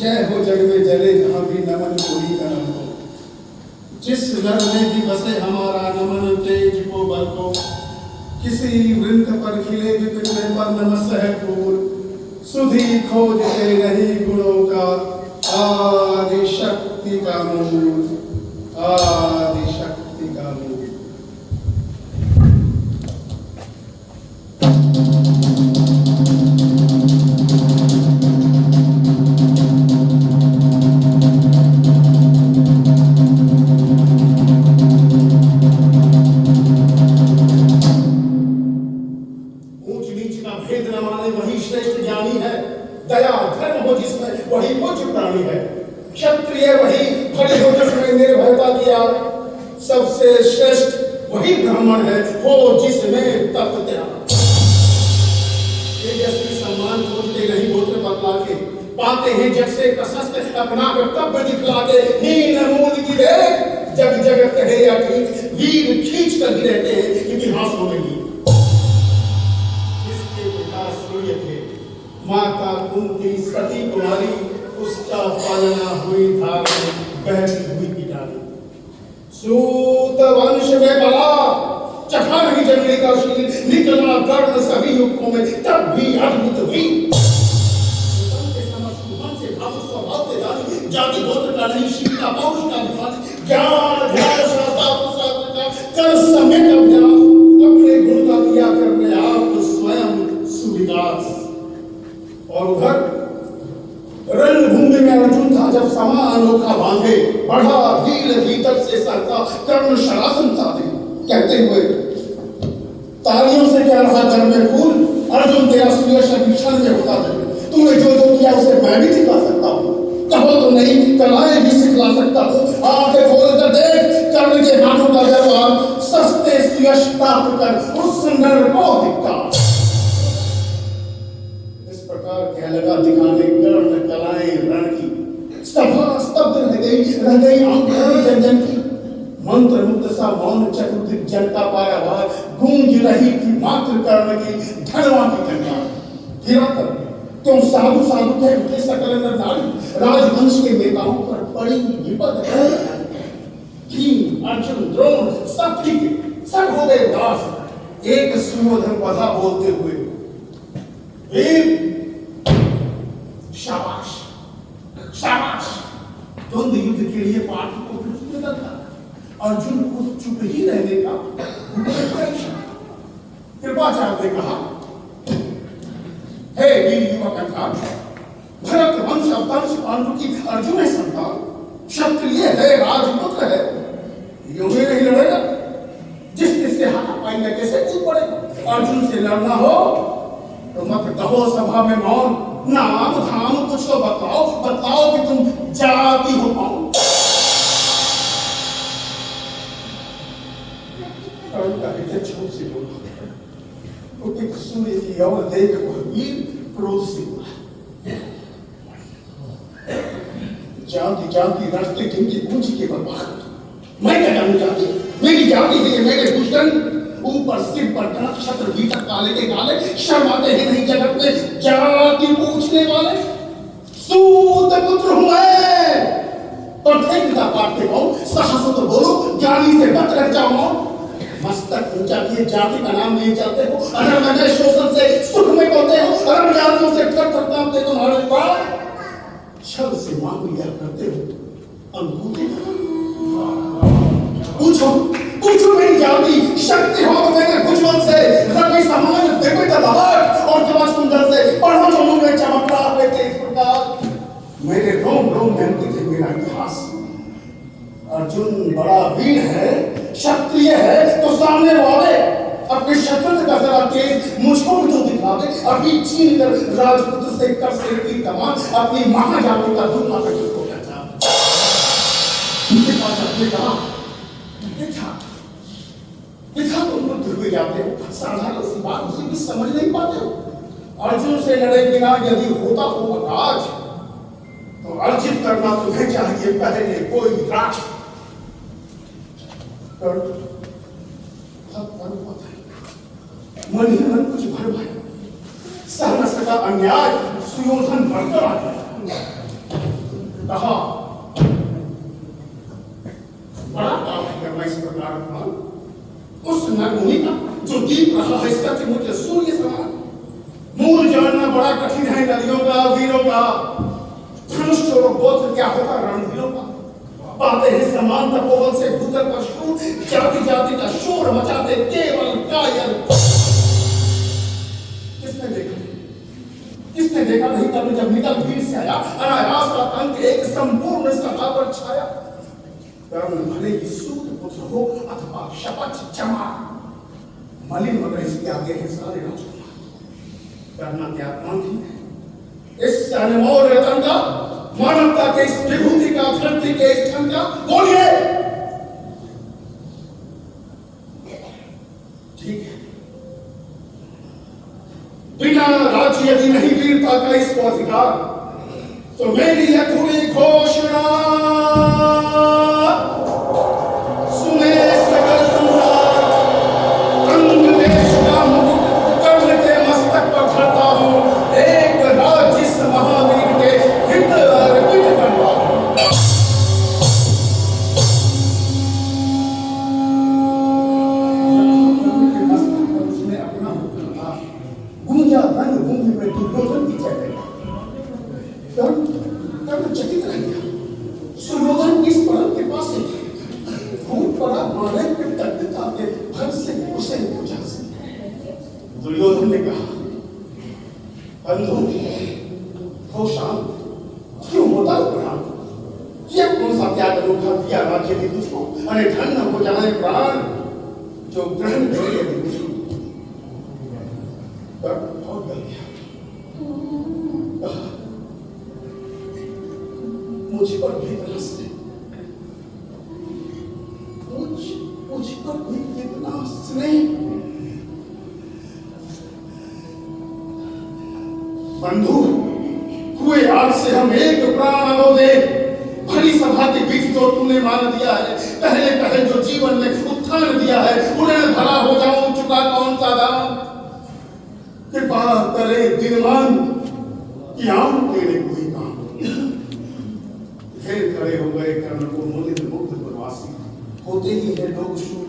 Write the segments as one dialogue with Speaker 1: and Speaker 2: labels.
Speaker 1: जय हो जग में जले जहां भी नमन कोई करम हो। जिस नर में भी बसे हमारा नमन तेज को बल को। किसी वृंत पर खिले विपिन पर नमस है फूल। सुधी खोजते नहीं गुणों का आदि शक्ति का मूल। आदि शक्ति का मूल। भेद न माने वही श्रेष्ठ ज्ञानी है। दया धर्म हो जिसमें वही पूज्य प्राणी है। क्षत्रिय वही भले हो जिसमें निर्भयता किया। सबसे श्रेष्ठ वही ब्राह्मण है हो जिसमें तप त्याग। तेजस्वी सम्मान खोजते नहीं गोत्र बतला के। पाते हैं जग से प्रशस्त अपना कर्तव्य दिखला के। हीन मूल की देख जग जगत कहे या ठीक। वीर खींच कर रहते हैं इतिहासों में भी। माता कुंती सती कुमारी उसका पालना हुई धारण बहती हुई पिटारी। सूत वंश में बला चखा नहीं जन्मे का शील। निकला गर्द सभी युगों में तब भी अद्भुत हुई। स्वभाव से जानी जाति गोत्र का नहीं शील का पौरुष का विकास। ज्ञान ध्यान शास्त्र का कर समेत अभ्यास। अपने गुण का किया करने आप स्वयं सुविकास। और उधर रणभूमि में अर्जुन था जब समा अनोखा बांधे। बढ़ा भील भीतर से सरका कर्ण शरासन साधे। कहते हुए तालियों से क्या रहा घर में फूल। अर्जुन तेरा सुयश क्षण में होता है। तूने जो जो किया उसे मैं भी सिखा सकता हूँ। कहो तो नहीं कलाएं भी सिखला सकता हूँ। आंखें खोल कर देख कर्ण के हाथों का व्यवहार। सस्ते सुयश प्राप्त कर उस नर को धिक्कार। क्या लगा दिखाने कर्ण कलाएं रण की। सभा स्तब्ध रह गई आंखें जन जन की। मंत्र मुक्त सा मौन चतुर्दिक जन का पाया भार। गूंज रही थी मात्र कर्ण की धनवा की घंटा। गिरा कर क्यों साधु साधु कह उठे सकल नर नारी। राजवंश के नेताओं पर पड़ी विपद है। भीम अर्जुन द्रोण सब ठीक सब हो गए दास। एक सुयोधन बधा बोलते हुए वीर शाबाश शाबाश। द्वंद्व युद्ध के लिए पार्टी को प्रस्तुत करता। अर्जुन को चुप ही रहने का कृपाचार्य ने कहा हे वीर युवक भरत वंश अवतांश पांडु की अर्जुन है संतान। क्षत्रिय है राजपुत्र है। यूं ही नहीं लड़ेगा। जिससे हाथापाई में कैसे कूद पड़ेगा। अर्जुन से लड़ना हो तो मत कहो सभा में मौन। नाम धाम कुछ तो बताओ कि तुम जाति हो कौन। छोट से बोलो सूर्य की ओर देख वह वीर क्रोध से बोला जाति जाति रास्ते जिनकी पूंजी के बर्बाद। मैं क्या जानू जाति। मेरी जाति है मेरे दुश्मन। ऊपर सिर पर नक्षत्र भीतर काले के काले। शर्माते हैं नहीं जगत में जाति पूछने वाले। सूत पुत्र हूं मैं पर फेंकता काटते हो। साहस तो बोलो ज्ञानी से मत रह जाओ। मस्तक ऊंचा किए जाति का नाम नहीं चलते हो। अगर मैं शोषण से सुख में पाते हो। अगर जातियों से थर कांपते तुम्हारे पास। छल से मांग लिया करते हो अंगूठे। पूछो पूछो मेरी जाति शक्ति हो तो मेरे भुजबल से। रवि समान दिव्य तलवार और दिवा सुंदर से। पढ़ो जो मुंह में चमकता लेते इस प्रकार। मेरे रोम रोम में अंकित है मेरा इतिहास। अर्जुन बड़ा वीर है क्षत्रिय है तो सामने वाले अपने शत्रु का जरा तेज मुझको भी तो दिखावे। अभी छीन कर राजपुत्र से कर सकती कमान। अपनी महाजाति का दुख आकर हो जाता। अपने कहा देखा तुम लोग ध्रुव जाते हो। साधारण सी बात उसे भी समझ नहीं पाते हो। अर्जुन से लड़े बिना यदि होता हो आज तो अर्जित करना तुम्हें चाहिए पहले कोई राज। मन ही मन कुछ भर भाई। सह न सका अन्याय सुयोधन बढ़कर आ गया। कहा बड़ा पाप करना इस प्रकार का। उस नरमुनि का जो दीप रहा है सचमुच सूर्य समान। मूल जानना बड़ा कठिन है नदियों का, वीरों का। धनुष और गोत्र क्या होगा रणवीरों का। पाते हैं समान तपोवन से भूतल पशु, जाति जाति का शोर मचाते केवल कायर। किसने देखा नहीं तब जब निकल भीड़ से आया अनायास आतंक एक संपूर्ण सभा पर छाया। कर्म भले ही सूत पुत्र हो अथवा शपथ जमा, मलिन मगर इसके आगे है सारे राजकुमार। करना क्या काम थी इस अनमोल रतन का, मानवता के इस विभूति का, धरती के इस धन का। बोलिए ठीक है, बिना राज्य यदि नहीं वीरता का इसको अधिकार, तो मेरी अधूरी घोषणा सुने सगल संसार। अंग देश का मुकुट कर्ण के मस्तक पर धरता हूं, एक राज्य इस महावीर के हित अर्पित करता हूं। उसने अपना गुंजा रंग भूमि में दुर्योधन की चढ़ गई। कर्ण चकित रह गया। सुयोधन किस परम के पास से फूट पड़ा मारे के तत्ता के भर से उसे पूछा से। दुर्योधन ने कहा बंधु हो शांत, क्यों होता प्राण? ये कौन सा त्याग अनोखा दिया राज्य की तुझको? अरे धन हो जाए प्राण जो ग्रहण करे यदि तुझको। बहुत गल गया, मुझ पर भी तरस है, मुझ पर भी कितना स्नेह। बंधु हुए आज से हम एक प्राण अनो दे। भरी सभा के बीच जो तूने मान दिया है, पहले पहले जो जीवन में उत्थान दिया है, उन्हें भला हो जाऊं चुका कौन सा दाम। कृपा करे दिनमान कि आम तेरे कोई काम। फिर खड़े हो गए कर्ण को मुनित मुग्ध प्रवासी। होते ही है लोग शूर,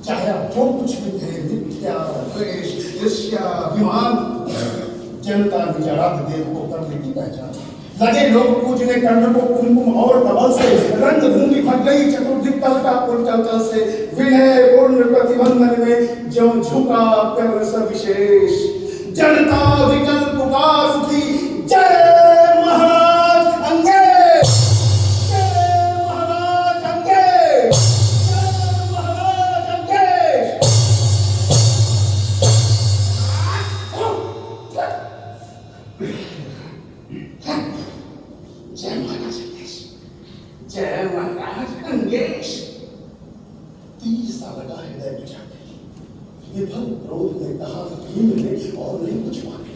Speaker 1: चाहे जो कुछ भी थे, मिथ्या द्वेष ईर्ष्या अभिमान, जनता विचारात देव को करने की पहचान। लगे लोग पूजने कर्ण को कुमकुम और कमल से, रंग भूमि भर गई चतुर्दिक तल का कुंडल से। विनय पूर्ण प्रतिबंधन में जो झुका कर्ण सविशेष, जनता विकल पुकार उठी जय महाराज अंगेश, जय महाराज अंगेश, जय महाराज अंगेश। जय महाराज अंगेश, जय महाराज अंगेश। तीर सा लगा हृदय में जाके विफल क्रोध में कहा भीम ने और नहीं कुछ मांगे।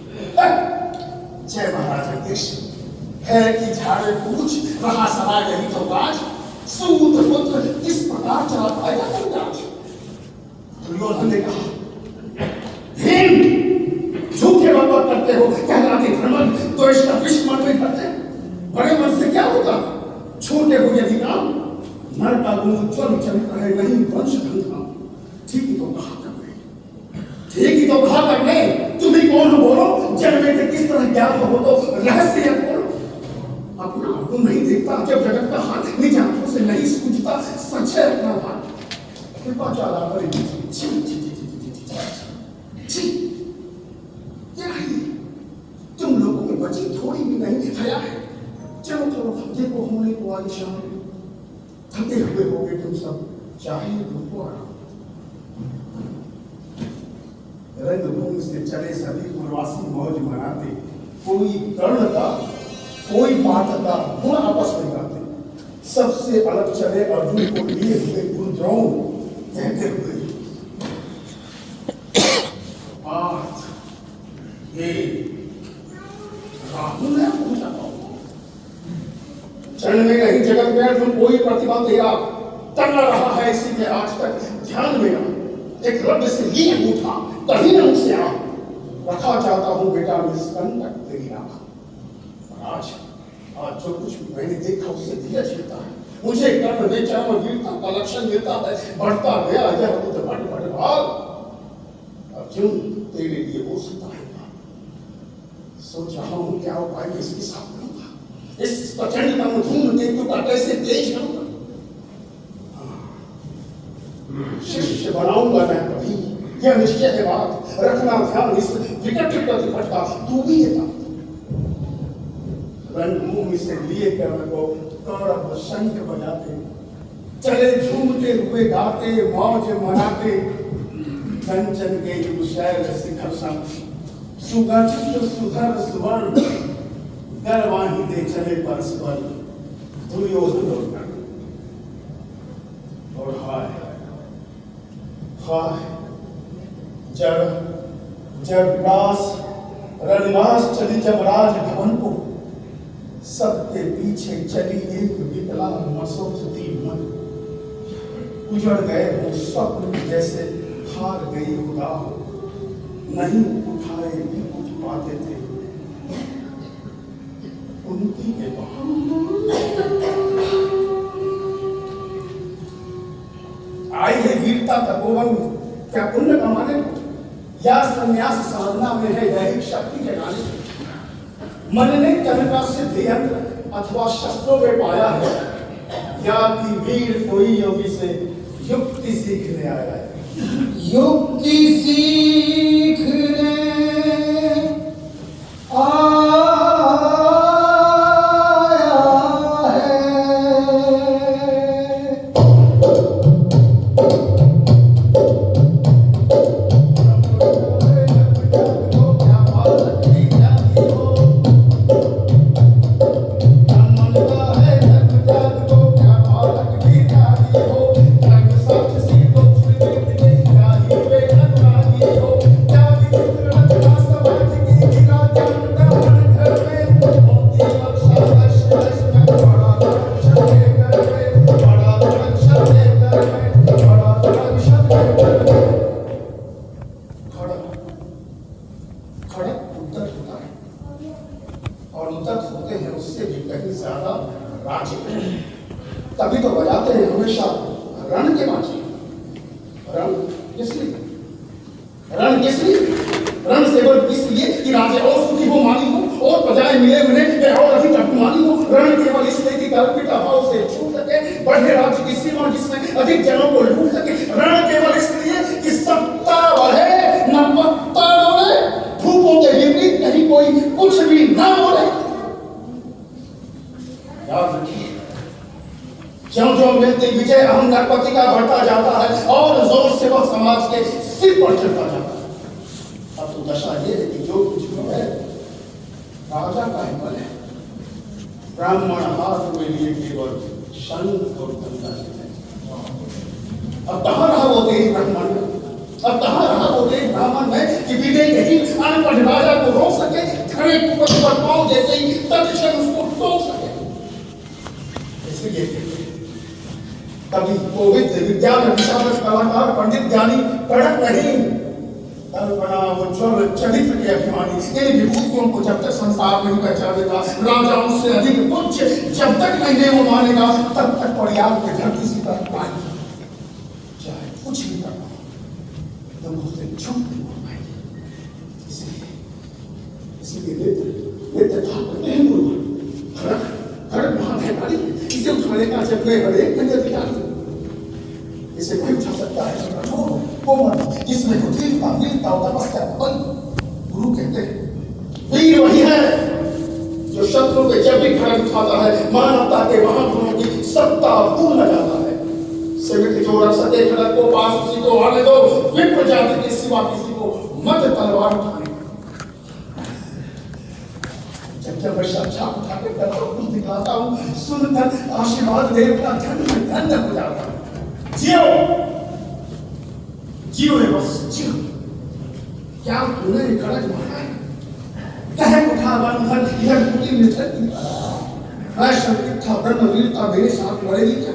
Speaker 1: जय महाराज अंगेश है कि झाड़े पूछ रहा सदा यही तो राज। सूत पुत्र किस प्रकार चला पाएगा राज। दुर्योधन ने कहा भीम झूठे बाबा करते हो, कहलाते धर्म तो इसका विष मन में करते। बड़े मन से क्या होता, छोटे हो यदि काम। नर का गुण उज्ज्वल चरित्र है, नहीं वंश धन। ठीक ही तो कहा करने, ठीक ही तो कहा करने। तुम ही कौन हो बोलो, जन्मे थे किस तरह ज्ञान हो तो रहस्य बोलो। अपना गुण नहीं देखता, जब जगत का हाथ निज आंखों से नहीं सूझता, सच है अपना हाथ। कृपा चाला करे क्या है तुम लोगों में बची थोड़ी भी नहीं हया है। चलो चलो देखो होने को आज शाम थके हुए हो गए तुम सब, चाहिए तुमको आराम। रंगभूमि से चले सभी पूर्वासी मौज मनाते। कोई कर्ण का कोई पाठ का गुण आपस में गाते। सबसे अलग चले अर्जुन को लिए हुए गुंद्रों कहते हुए राहुल ने पूछा चरण में नहीं जगत में अर्जुन कोई प्रतिभा तेरा तगड़ा रहा है इसी में आज तक ध्यान मेरा एक रब से लिए उठा कहीं न उसे आ रखा चाहता हूं बेटा निष्कंटक तेरी राह। आज आज जो कुछ भी मैंने देखा उससे धीरज मिलता है, मुझे कर्म में चरम वीरता का लक्षण मिलता है, बढ़ता गया यह बुद्ध बढ़ बढ़ भाग। अर्जुन तेरे लिए हो सकता है, सोच रहा हूं क्या उपाय किसके साथ करूंगा, इस प्रचंड तम धूम केतु का कैसे तेज करूंगा। शिष्य बनाऊंगा मैं कभी, यह निश्चय है बात, रखना ध्यान इस विकट प्रतिपट का, तू भी ये बात रणभूमि से लिए कर्ण को कौरव शंख बजाते, चले झूमते हुए गाते मौज मनाते, कंचन के युगशैल शिखर संग सुगठित सुधर सुवर्ण, गरवाहिते चले परस्पर दुर्योधन और कर्ण। और हाय हाय जब रणवास चली जब राज भवन को, सबके पीछे चली एक विकला मसोचती मन, उजड़ गए हो स्वप्न जैसे हार गई खुदा हो, नहीं उठाए भी उठ पाते थे उनकी के आई है वीरता तपोवन, क्या पुण्य कमाने को या संन्यास साधना में है दैहिक शक्ति जगाने को। मन ने कर्म का सिद्ध यंत्र अथवा शस्त्रों में पाया है, या कि वीर कोई योगी से युक्ति सीखने आया है।
Speaker 2: युक्ति सीखने आया है।
Speaker 1: तभी तो बजाते हैं हमेशा रण के बाजे। रण किसलिए रण सेवक इसलिए कि राजा और सुखी हो मानी हो और प्रजाएं मिले उन्हें और अधिक अभिमानी हो। रण केवल इसलिए कि कल्पित अभाव से छूट सके, बढ़े राज्य की सीमा जिसमें अधिक जनों को लूट सके। रण केवल इसलिए कि सत्ता बढ़े न पत्ता डोले, धूपों के विपरीत कहीं कोई कुछ भी न बोले। याद रखिए, ज्यों ज्यों व्यक्ति विजय अहंकारपति का बढ़ता जाता है और जोर से वह समाज के सिर पर चढ़ता जाता है। अब तो दशा ये है कि जो कुछ है राजा का ही बल है, ब्राह्मण हाथ में लिए केवल शंख और गंगा है। अब कहाँ रहा वो देश ब्राह्मण में, अब कहाँ रहा वो देश ब्राह्मण में कि विवेकहीन अनपढ़ राजा को रोक सके, खड़े कुकर पर पांव जैसे ही तत्क्षण उसको टोक सके। इसलिए कभी कोविद विज्ञान विशारद कलाकार पंडित ज्ञानी कड़क नहीं, कल्पना उज्ज्वल चरित्र के अभिमानी इन विभूतियों को जब तक संसार नहीं पहचान देगा, राजाओं से अधिक उच्च जब तक नहीं वो मानेगा, तब तक परियार के धरती से कर पाएंगे। चाहे कुछ भी करना हो तो उससे छुप नहीं हो पाएंगे। इसलिए नित्य खड़क महाभयकारी इसे उठाने का जब मैं हरेक नहीं अधिकार इसे कोई उठा सकता है। कोमल जिसमें वीरता और तपस्या बल। गुरु कहते हैं वीर वही है जो शत्रु पे जब भी खड़क उठाता है मानवता के महागुणों की सत्ता भूल लगाता है। सिमट जो रख सके खड़क को पास उसी को आने दो, विप्र जाति के सिवा किसी को मत तलवार उठाने। जब मैं साक्षात उठाकर करता दिखाता हूँ, सुनकर आशीर्वाद देवता धन्य हो जाता है। जियो जियो है बस जियो। क्या तूने खड़क मारा है? कहे उठा बंधन इधर पूरी मित्रती। मैं संकीर्था ब्रह्मवीरता मेरे साथ लड़ेगी क्या?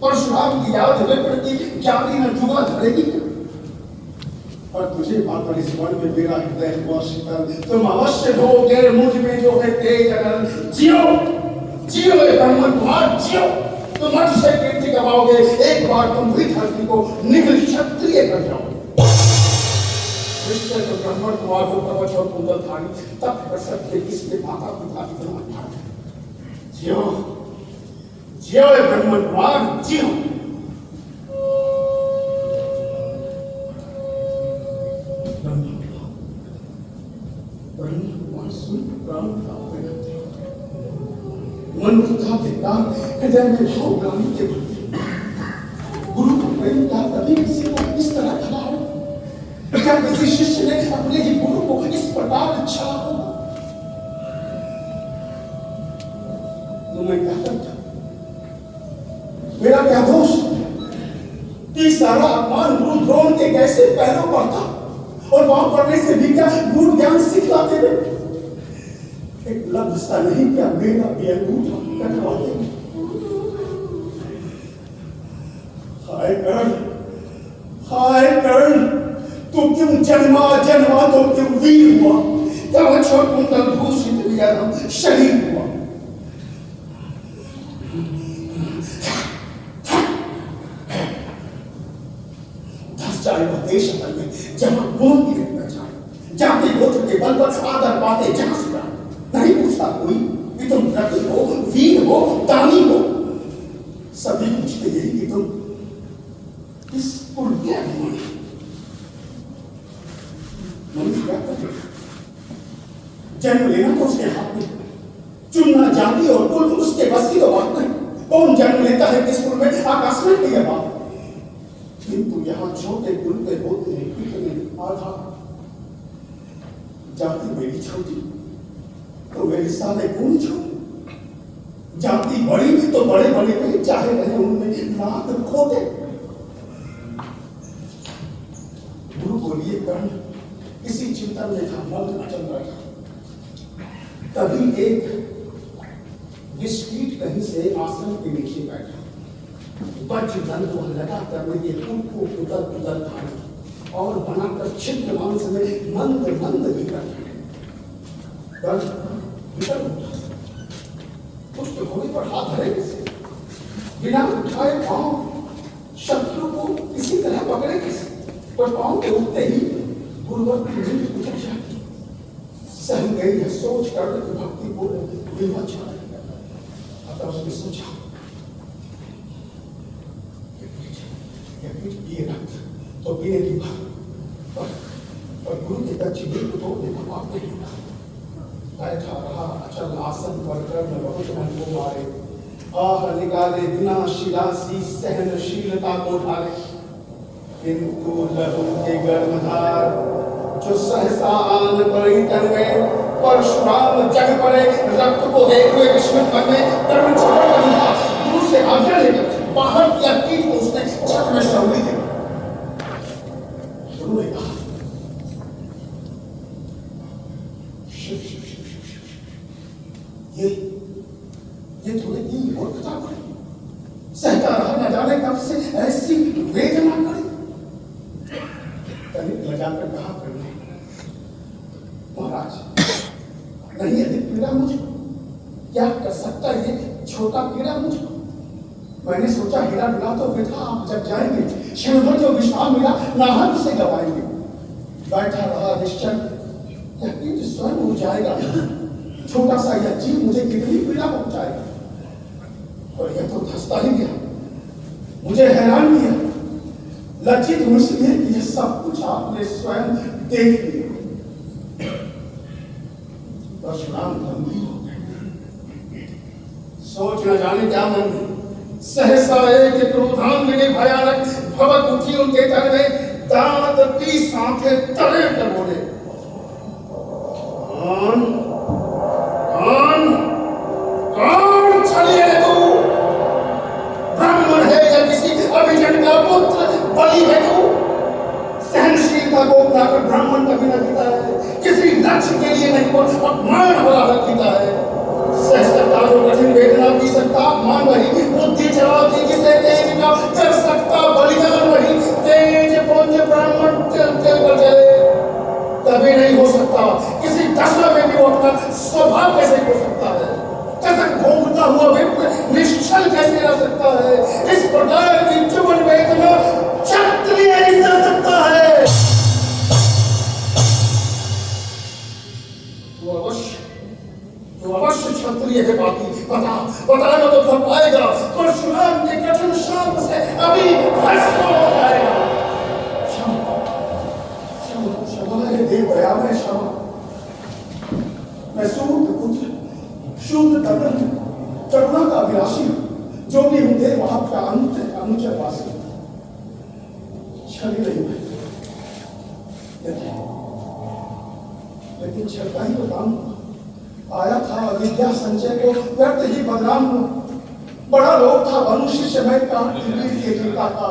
Speaker 1: परशुराम की याद विप्र की जाति न जुआ धरेगी क्या? और तुझे माता इस वन में मेरा हृदय हुआ शीतल, तुम अवश्य ढोगे मुझ में जो है तेज अगल। जियो जियो ये ब्राह्मण कुमार जियो। तुम मर्द से कीर्ति कमाओगे, एक बार तुम भी धरती को निगल क्षत्रिय कर जाओगे। रिश्ते तो ब्राह्मण कुमार को कवच और कुंडल धारी तब कर सकते किसके माता पिता इतना अठार। जियो जियो ये ब्राह्मण कुमार जियो। मनुष्यता देता हृदय में भाव ग्लानि के भरते। गुरु को प्रेम क्या कभी किसी को इस तरह खड़ा हो? क्या किसी शिष्य ने अपने ही गुरु को इस प्रकार अच्छा हो? तो मैं क्या करता? मेरा क्या दोष? कि सारा अपमान गुरु द्रोण के कैसे पैरों पड़ता और वहां पढ़ने से भी क्या गुरु ज्ञान सीख लाते थे? एक लफ्ज सा नहीं क्या मेरा भी अंगूठा कटवा दे। हाय कर्ण, तू क्यों जन्मा तो क्यों वीर हुआ? कवच और कुंडल भूषित विरम शरीर हुआ। धस जाए वह देश में जहां गुण की पहचान, जाति गोत्र के बल पर आदर पाते जहां से नहीं पूछता कोई कि तुम रति हो, वीर हो, दानी हो। सभी पूछते यही कि तुम किस पुण्य अभिमानी। मनुष्य क्या करे? जन्म लेना तो उसके हाथ में, चुनना जाति और कुल उसके बस की तो बात नहीं। कौन जन्म लेता है किस कुल में, आकाश में की यह बात। किंतु यहाँ छोटे कुल पे होते हैं कितने आधार। जाति मेरी छोटी तो मेरे सारे गुण छोटे, जाति बड़ी तो बड़े बड़े नहीं चाहे रहे उनमें नाक खोटे। गुरु बोलिए कर्ण किसी चिंतन में था, मौन चल रहा था। तभी एक विषकीट कहीं से आसन के नीचे बैठा। वज्रदंड को लगा करने के कुल को उदल खाना और बनाकर छिद्र मांस में मंद मंद गिर उसके घोड़े पर हाथ धरे कैसे, बिना उठाए पांव शत्रु को किसी तरह पकड़े कैसे। पर पांव के उठते ही गुरुवर की नींद उतर जाती। सहम गई है सोच कर भक्ति को विवचन। अतः उसने सोचा ये रक्त तो पीने की बात, पर गुरु के कच्ची दिल को तोड़ने का पाप नहीं होगा। बैठा रहा अचल आसन पर कर्ण बहुत मन को मारे। आह निकाले बिना शिलासी सहनशीलता को ढाले। किंतु लहू के गर्भधार जो सहसा आन पड़ी तन में, परशुराम जग पड़े रक्त को देख हुए विस्मित मन में कर्ण छपड़ बंधा गुरु से आज्ञा लेकर बाहर किया कीट को उसने छत में सौंधी दी। गुरु ने कहा ये थोड़ी दी मूर्खता पड़ी। सहता रहा न जाने कब से ऐसी वेदना पड़ी। तनिक लगाकर कहा करने महाराज नहीं अधिक पीड़ा मुझको, क्या कर सकता ये छोटा पीड़ा मुझको। मैंने सोचा हीरा मिला तो वृथा आप जब जाएंगे, क्षण भर जो विश्राम मिला नाहक से गवाएंगे। बैठा रहा निश्चल, यह स्वयं हो जाएगा। छोटा सा यह जीव मुझे कितनी पीड़ा पहुंचाएगा। और यह तो धंसता ही गया, मुझे हैरान किया। लज्जित हूं इसलिए कि यह सब कुछ आपने स्वयं देख लिया। परशुराम गंभीर हो गए, सोच न जाने क्या मन में। सहसा एक क्रोधांगिनी भयानक भवक उठी उनके तन में, दांत की सांखें तले कर बोले, कौन छलिए तू? ब्राह्मण है या किसी अभिजन का पुत्र? बलि है तू? सहनशीलता को अपनाकर ब्राह्मण कभी न जीता है, किसी लक्ष्य के लिए नहीं पर अपमान वाला जीता है। सह सकता जो कठिन वेदना की सकता अपमान वही, बुद्धि चलाती जिसे तेज का कर सकता बलिदान वही। तेज पुंज ब्राह्मण चल कर चले पास छल नहीं है, लेकिन छल का ही तो काम आया था। अविद्या संचय को व्यर्थ ही बदनाम हुआ। बड़ा लोग था, मनुष्य समय का वीर के जीता था,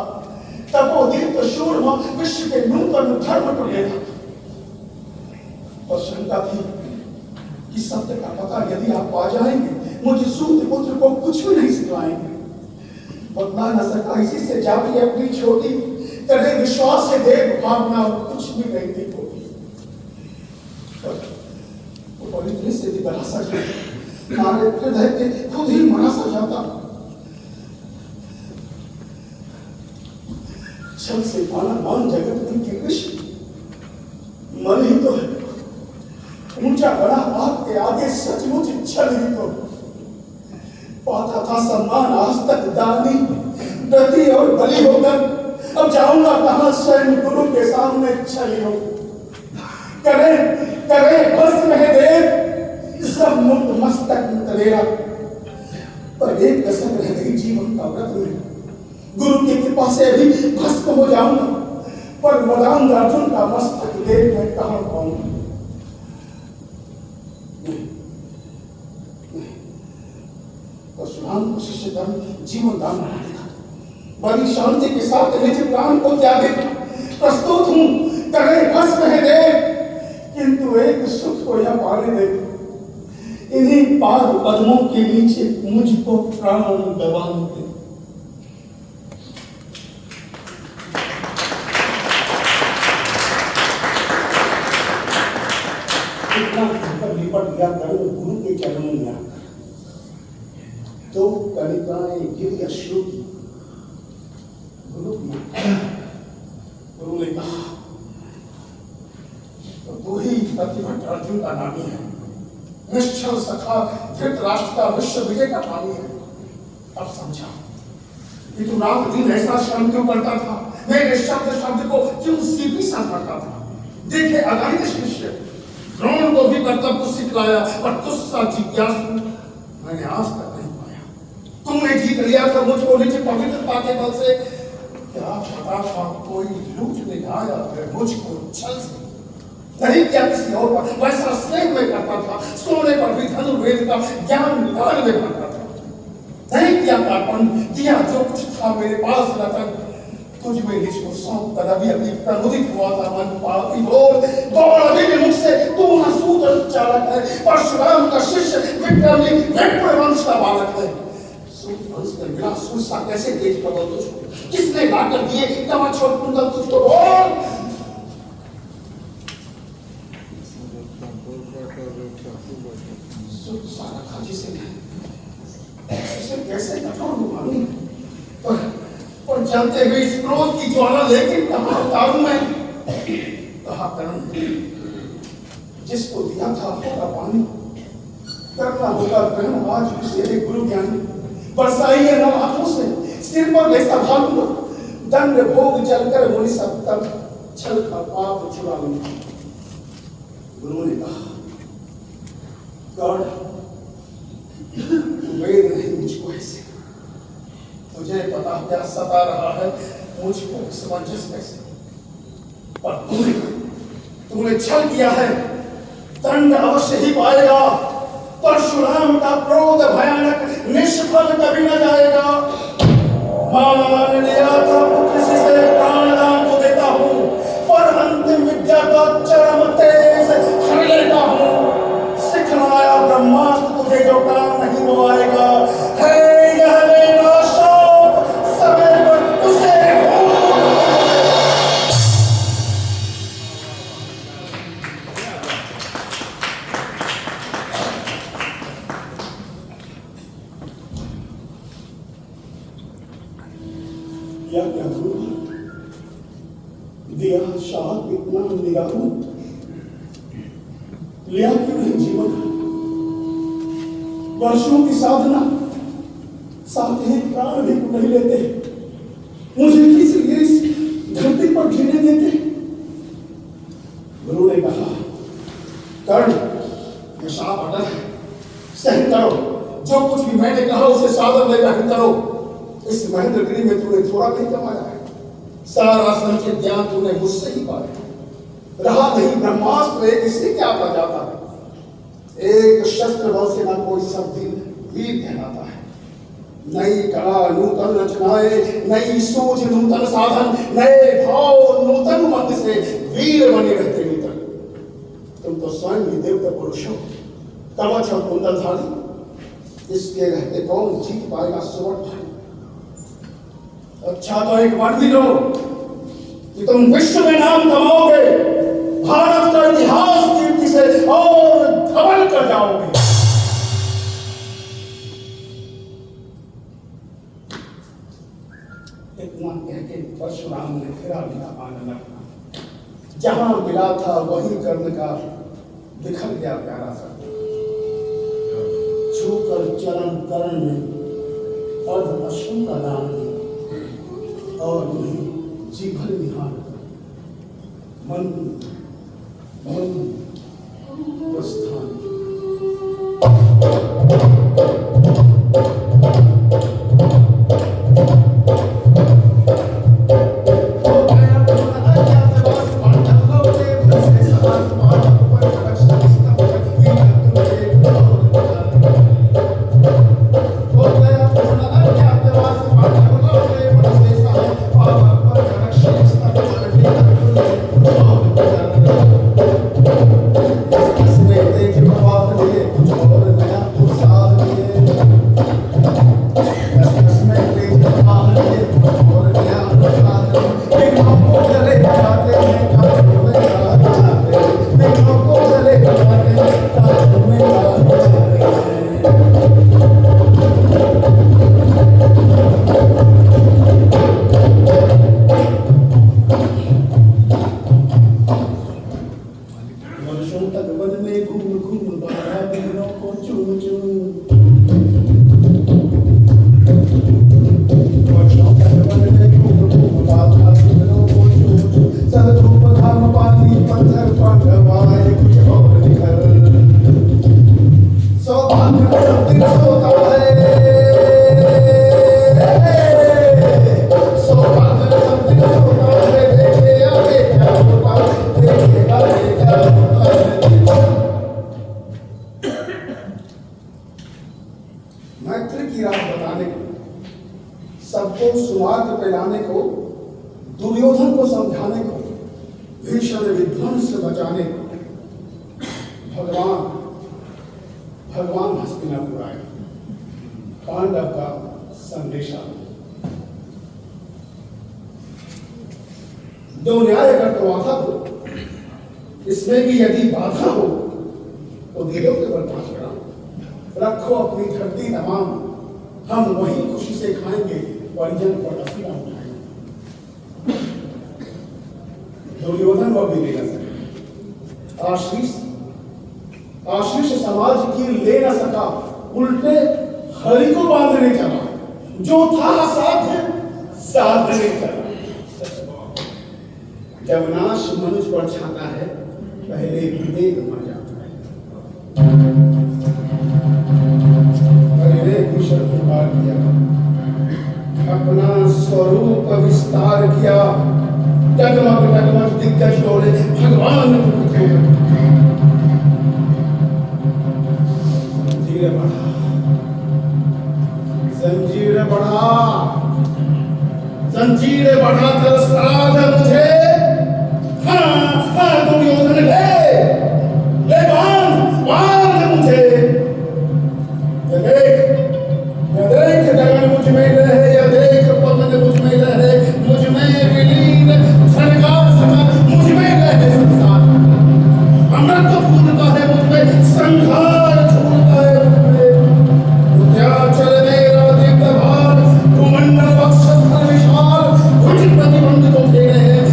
Speaker 1: तपोदीप्त शूरमा विश्व के नूतन धर्म को लेता। और शंका थी कि सत्य का पता यदि आप पा जाएंगे, मुझे सूत पुत्र को कुछ भी नहीं सिखलाएंगे। बदला न सका इसी से जाती अपनी छोटी, करे विश्वास से देव भावना कुछ भी नहीं थी होती। वो पवित्र से भी बड़ा सा हमारे हृदय के खुद ही मना सा जाता। छल से पाना मान जगत की कृष्ण मन ही तो है। ऊंचा बड़ा बात के आगे सचमुच छल ही तो पाता था सम्मान आज तक दानी प्रति और बलि होकर। अब जाऊंगा कहां स्वयं गुरु के सामने छली हो। करे करे भस्म है देव सब मुक्त मस्तक तलेरा। पर एक कसम रह गई जीवन का व्रत में, गुरु की कृपा से भी भस्म हो जाऊंगा, पर मदान अर्जुन का मस्तक देख मैं कहां पाऊंगा। परशुराम को शिष्य धर्म जीवन दान देगा, बड़ी शांति के साथ निज प्राण को त्यागेगा। प्रस्तुत हूं करे भस्म है देव, किंतु एक सुख को यह पाने दे, इन्हीं पाद पद्मों के नीचे मुझको प्राण दबाने दे। निपट गया कर्ण गुरु के चरणों में आकर, तो कनिकाएं गिर अश्रु की गुरु ने कहा, तो तू ही प्रतिभट अर्जुन का नामी है, निश्चल सखा धृतराष्ट्र का विश्व विजय का नामी है। अब समझा कि तू रात दिन ऐसा श्रम क्यों करता था, मेरे शब्द शब्द को क्यों सीपी सा करता था। देखे अगणित शिष्य द्रोण को भी कर्तव्य सिखलाया, पर तुझसा जिज्ञासु मैंने आज तक नहीं पाया। तुमने जीत लिया था मुझको निज पवित्रता के बल से, क्या पता था कोई लूट ले आया है मुझको छल से। नहीं क्या किसी और पर वैसा स्नेह में करता था, सोने पर भी धनुर्वेद का ज्ञान दान में भरता था। नहीं किया कार्पण, किया जो कुछ था मेरे पास रतन, तुझ में निज को सौंप कर अभी अभी प्रबोधित हुआ था मन पापी बोल। दौड़ अभी भी मुझसे तू न सूत्र चालक है, परशुराम का शिष्य विक्रमी विप्र वंश का बालक है। सूत वंश में मिला सुरसा कैसे तेज प्रबल तुझको, किसने लाकर दिए कमा छोड़ कुंडल तुझको बोल। सुरसा रखा जिसे कैसे कठोर मानी, और जानते हुए इस क्रोध की ज्वाला लेकिन कहां उतारूं मैं। कहा कर्ण जिसको दिया था होगा पानी, करना होगा ग्रहण आज उसे गुरु ज्ञानी। बरसाई है न आंखों से सिर पर वैसा भागूंगा, दंड भोग जलकर मुनि सब तक छल का पाप छुड़ा लूंगा। गुरु ने कहा गॉड वेद नहीं मुझको ऐसे, तुझे पता क्या सता रहा है मुझको समंजस कैसे। पर तूने छल किया है, दंड अवश्य ही पाएगा। परशुराम का क्रोध भयानक निष्फल कभी न जाएगा। मान लिया था पुत्र से प्राणदान को देता हूं, पर अंतिम विद्या का चरम तेज हर लेता हूं। सिखलाया ब्रह्मास्त्र तुझे जो काम नहीं वो आएगा, है यह मेरा शौक समय पर उसे क्या दिया शाह इतना निगाहों, लिया क्यों नहीं जीवन। वर्षों की साधना साथ ही प्राण भी नहीं लेते, मुझे किस लिए इस धरती पर जीने देते। गुरु ने कहा कर्ण ये शाप अटल है, सहन करो, जो कुछ भी मैंने कहा उसे सादर लेकर करो। इस महेंद्रगिरी में तूने थोड़ा नहीं कमाया है, सारा संचित ज्ञान तूने मुझसे ही पाया। रहा नहीं ब्रह्मास्त्र एक, इससे क्या पा जाता है। एक शस्त्र बल से न कोई सब दिन वीर कहलाता है। नई कला नूतन रचनाएं, नई सोच नूतन साधन, नए भाव नूतन मंद से वीर बने रहते नूतन। तुम तो स्वयं ही देवता पुरुष हो, कवच और कुंडलधारी, इसके रहते कौन जीत पाएगा स्वर्ण भाई। अच्छा तो एक वर भी लो कि तुम विश्व में नाम कमाओगे, भारत का इतिहास कीर्ति से और धवल कर जाओगे। इतना कहके परशुराम ने फिरा लिया आनंद, जहां मिला था वही कर्ण का दिखल गया प्यारा सा। छूकर चरण करण में अर्ध अश्रु का दान दिया और उन्हें जी भर निहार मन मन प्रस्थान। मैत्री की राह बताने को, सबको सुमार्ग पे लाने को, दुर्योधन को समझाने को, भीषण विध्वंस से बचाने को भगवान हस्तिनापुर आए, पांडव का संदेशा। जो न्याय कर्तव्य हो, इसमें भी यदि बाधा हो तो दे दो केवल 5 ग्राम, रखो अपनी धरती तमाम, हम वही खुशी से खाएंगे, परिजन पर असीरा उठाएंगे। दुर्योधन वह भी ले न सके, आशीष समाज की ले न सका, उल्टे हरि को बांधने चला, जो था साधने चला। जब नाश मनुष्य पर छाता है, पहले विवेक मर जाता है। हरि कुशल पुकार किया, अपना स्वरूप विस्तार किया, जगमग जगमग दिग्गज डोले, भगवान जंजीर बढ़ा, जंजीर बढ़ा कर साध मुझे। हाँ दुर्योधन ले बांध मुझे। ये देख गगन मुझ में रहे, ये देख पवन मुझ में रहे, मुझ में विलीन सरकार सका, मुझ में रहे संसार। अमृत फूलता है मुझ में, संहार छूटता है मुझ में। उद्याचल मेरा दिव्य भार, भूमंडल वक्षस्थल विशाल, भुज प्रतिबंध को घेरे हैं।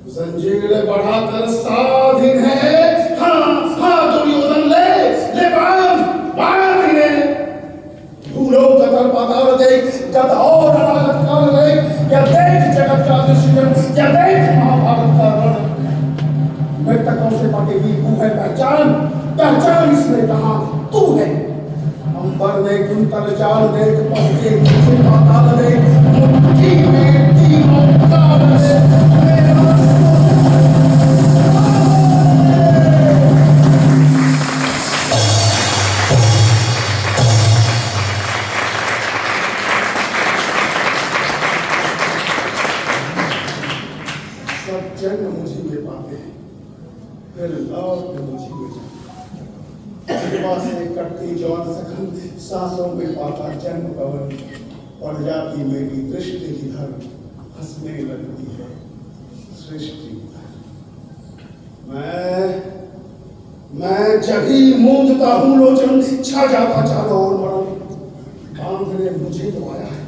Speaker 1: जंजीर बढ़ाकर स्वाधीन है। हाँ हाँ दुर्योधन ले बांध इन्हें। भूलो कतर पाताल देख, गत और अनागत काल देख, या देख जगत का दृश्य, या देख महाभारत का रण। मृतकों से पटी हुई तू है पहचान इसने कहा तू है। अंबर देख कुंतल जाल देख, पहुंचे पीछे पाताल देख, मुट्ठी में तीनों काल देख। सब जन्म मुझी में पाते हैं, फिर लौट मुझी में जाते। जीवा से कटती जौन सखन, सांसों में पाता जन्म पवन। पड़ जाती मेरी दृष्टि इधर, हंसने लगती है सृष्टि। मैं जब ही मूंदता हूँ लोचन, छा जाता चारों ओर मरण। बांध ने मुझे तो आया है,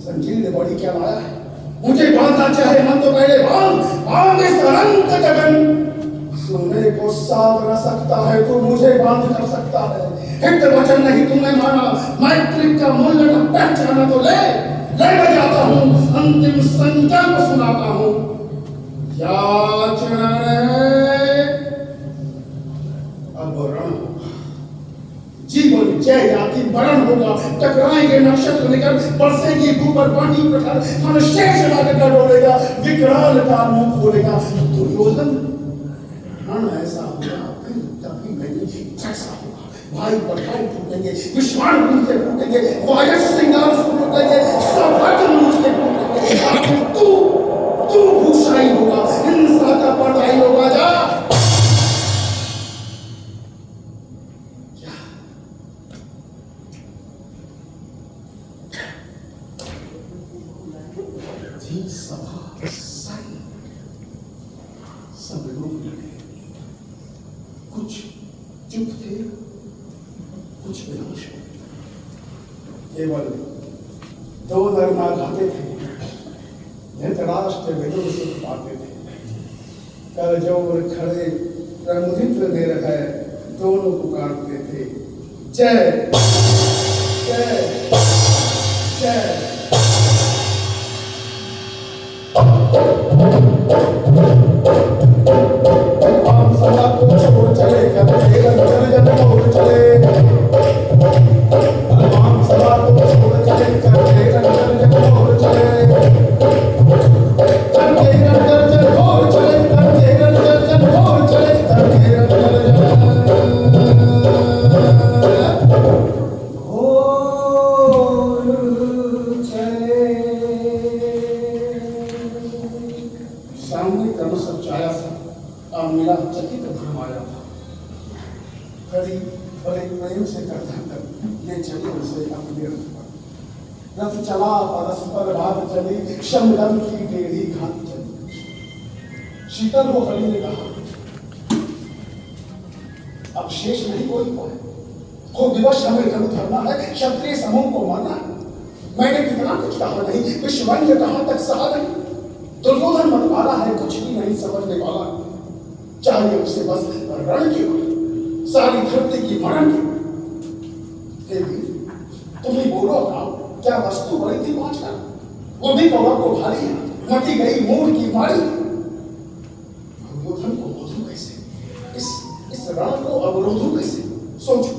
Speaker 1: संजीव ने बड़ी क्या लाया है। मुझे बांधना चाहे मन तो पहले बांध इस अनंत गगन। सुनने को साध न सकता है तू, मुझे बांध कर सकता है। हित वचन नहीं तूने माना, मैत्री का मूल्य न पहचाना तो ले बजाता हूँ, अंतिम संकल्प सुनाता हूँ। याचना अब रण होगा, जीवन जय याति मरण होगा। टकराएंगे नक्षत्र निकल, बरसेगी ऊपर पानी प्रखर, हम शेष लागत डोलेगा, विकराल का मुंह खोलेगा। दुर्योधन रण ऐसा होगा, फिर कभी नहीं ऐसा होगा। भाई बधाई टूटेंगे, विश्वान से टूटेंगे, वायस सिंगार से टूटेंगे, सब मुझ के टूटेंगे। तू भूषाई होगा, हिंसा का पर्दाई होगा। जा सभा सब लोग लगे, कुछ चुप थे, कुछ बेहोश थे। केवल दो धर्मा गाते थे, धृतराष्ट्र विदुर सुख पाते थे। कर जोर खड़े प्रमुदित देर है, दोनों पुकारते थे जय जय जय। हम सदा को छोड़ चले, कभी जन छोड़ चले। हम सदा को छोड़ चले, कभी जन छोड़ चले। करके जन छोड़ चले, करके जन छोड़ चले, करके सामने क्रम सच्चाया सा मिला, चकित भ्रम आया था। कड़ी बड़े प्रेम से करधन कर ले चले उसे अपने रथ पर। रथ चला परस्पर भाग चली, शमदम की टेढ़ी घात चली। शीतल वो हरि ने कहा अब शेष नहीं कोई को दिवस हमें रण धरना है, क्षत्रिय समूह को मारना है। मैंने कितना कुछ कहा नहीं, विश्वंज कहां तक सहा नहीं। दुर्योधन मत वाला है, कुछ भी नहीं समझने वाला। चाहिए उसे बस रण की, सारी धरती की मरण की। तुम ही बोलो ना, क्या वस्तु बड़ी थी पहुंचकर, वो भी कौरव को भारी है, मची गई मूड की मारी। दुर्योधन को रोधू कैसे, इस रण को अवरोधू कैसे। सोचो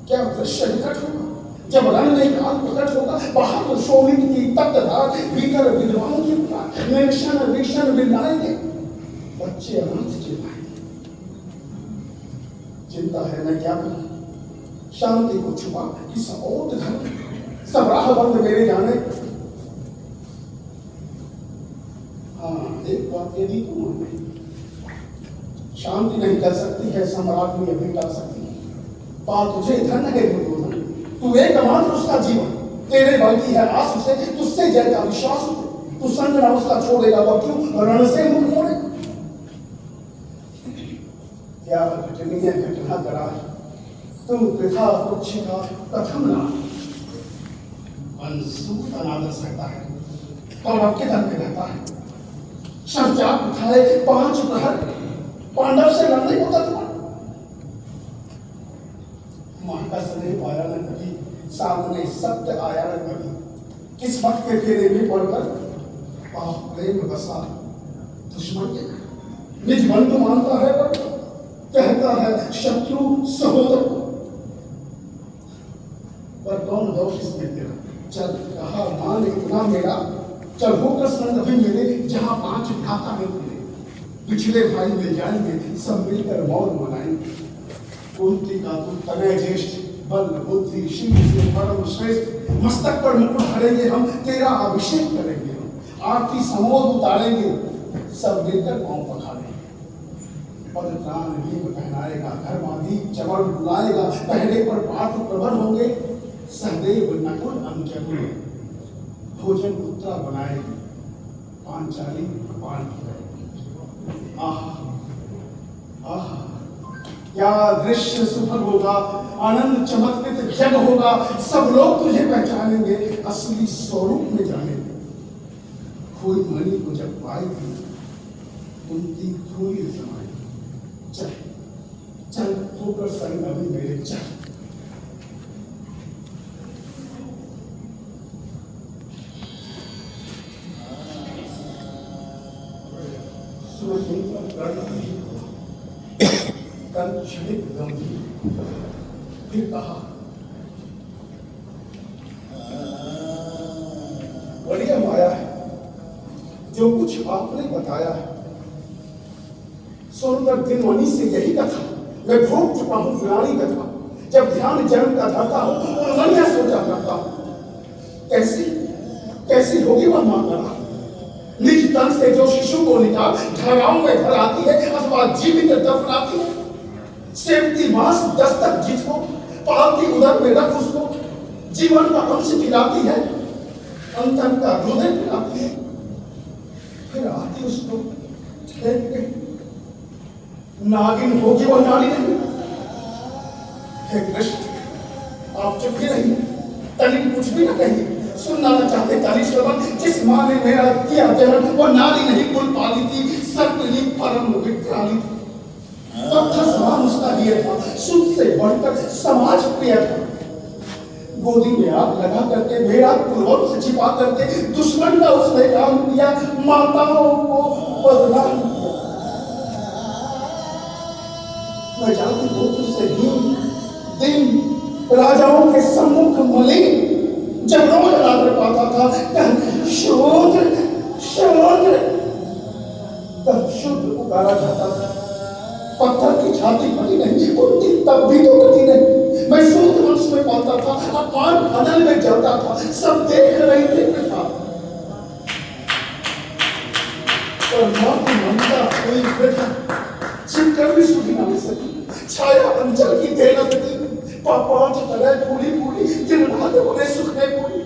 Speaker 1: क्या दृश्य निकट होगा, जब रण में काल प्रकट होगा। बाहर शोभित की तप्तधार, भीतर विद्वानों की पुकार, निरीक्षण बिल्लाएंगे, बच्चे अनाथ चिल्लाएंगे। चिंता है मैं क्या करूं, शांति को छुपा कि सपोत धन सब राह बंद मेरे जाने। हाँ एक बात यदि तुम माने, शांति नहीं कर सकती है सम्राट में अभी कर सकती है। बात तुझे धन है दुर्योधन, तू एकमात्र उसका जीवन, तेरे बल की है आस उसे, तुझसे जय का विश्वास उसे। तू संग न उसका छोड़ेगा, वह क्यों रण से मुख मोड़ेगा। क्या घटनीय घटना करा, तुम वृथा पुच्छिका कथम ना। अंशुत अनादर सकता है और आपके धन में रहता है। शब्द उठाए 5 प्रहर पांडव से लड़ने को तत्पर। मां का स्नेह पाया न कभी, सामने सत्य आया न कभी, किस्मत के फेरे में पड़कर प्रेम बसा दुश्मन के निज बंधु मानता है पर कहता है शत्रु सहोदर को। पर कौन दोष इसमें तेरा? चल कहा मान इतना मेरा, चल होकर संग अभी मेरे, जहां 5 भ्राता है तेरे, पिछले भाई मिल जाएंगे, सब मिलकर मौज मनाएंगे। कुंती का तू तनय ज्येष्ठ, बल बुद्धि शिव से परम श्रेष्ठ, मस्तक पर मुकुट धरेंगे हम, तेरा अभिषेक करेंगे हम, आरती समोद उतारेंगे, सब मिलकर पांव पखारेंगे। पद प्राण नीम पहनाएगा, धर्मादीप चमर बुलाएगा, पहले पर पार्थ प्रबल होंगे, सहदेव नकुल अंजलि, भोजन पुत्रा बनाएगी, पांचाली पान की। आह आह क्या दृश्य सुखद होगा, आनंद चमत्कृत जग होगा, सब लोग तुझे पहचानेंगे, असली स्वरूप में जानेंगे। खोई मणि को जब पाएगी, उनकी खोई समाएगी। चल चल होकर संग अभी मेरे, चल। क्षणिक गंभीर, फिर कहा बढ़िया माया है जो कुछ आपने बताया है, सुनकर दिनवनी से यही कथा मैं भोग चुका हूं पुरानी कथा। जब ध्यान जन्म का धरता हूं तो मन यह सोचा करता हूं, कैसी कैसी होगी वह मां का निज तन से जो शिशु को निकाल धाराओं में भर आती है अथवा जीवित दफनाती है, सेवती मांस दस्तक जिसको पालती उदर में रख उसको, जीवन का अंश खिलाती है, अंतर का हृदय खिलाती है, फिर आती उसको फेंक के। नागिन होगी वह नारी नहीं। हे कृष्ण आप चुप ही नहीं, तनिक कुछ भी न कहिए, सुनना न चाहते ताली श्रवण। जिस माँ ने मेरा किया जन्म वो नारी नहीं कुल पाली थी, सर्वली परम विद्याली थी। समान उसका लिए था, सुख से बढ़कर समाज प्रिय था। गोदी में आग लगा करके मेरा कुलवंश से छिपा करके दुश्मन का उसने काम किया, माताओं को बदनाम किया। मैं जाति पुत्र से दिन राजाओं के सम्मुख मलिन जब रोज आदर पाता था, शोध शोध तब शुद्ध पुकारा जाता था। पत्थर की छाती फटी नहीं, उनकी तब भी तो कटी नहीं। मैं सूत वंश में पाता था, अपमान अनल में जलता था, सब देख रहे थे प्रथा। पर मां की ममता कोई प्रथा छिपकर भी सुधी ना मिल सकी, छाया अंचल की दे न सकी। पांच तरह फूली फूली दिन रात बोले सुख में फूली,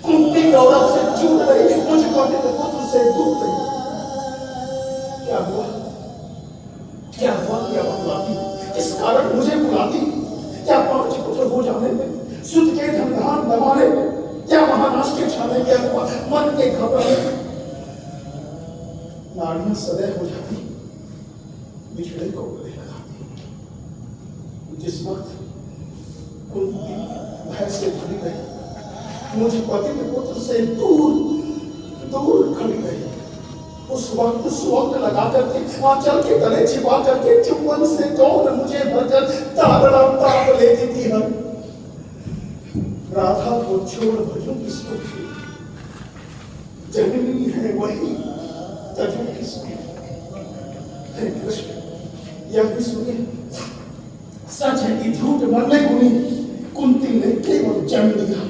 Speaker 1: कुंती गौरव से चूर रही, मुझको पुत्र से दूर रही। क्या हुआ क्या हुआ क्या बुलाती, किस कारण मुझे बुलाती? क्या 5 पुत्र हो जाने में, सुध के धनधान दबाने में, क्या महानाश के छाने के अथवा मन के घबराने में नाड़ियां सदैव हो जाती, बिछड़े को गले लगाती। जिस वक्त कुंती भय से भरी गई, मुझे पति के पुत्र से दूर दूर खड़ी गई, उस वक्त सुवक्त लगा करके आंचल के तले छिपा करके चुंबन से कौन मुझे भरकर ताड़ना ताप लेती थी। हम राधा को छोड़ भजूं किसको, जननी है वही तजू किसको। हे कृष्ण यह भी सुनिए, सच है कि झूठ मन में गुनी, कुंती ने केवल जन्म दिया,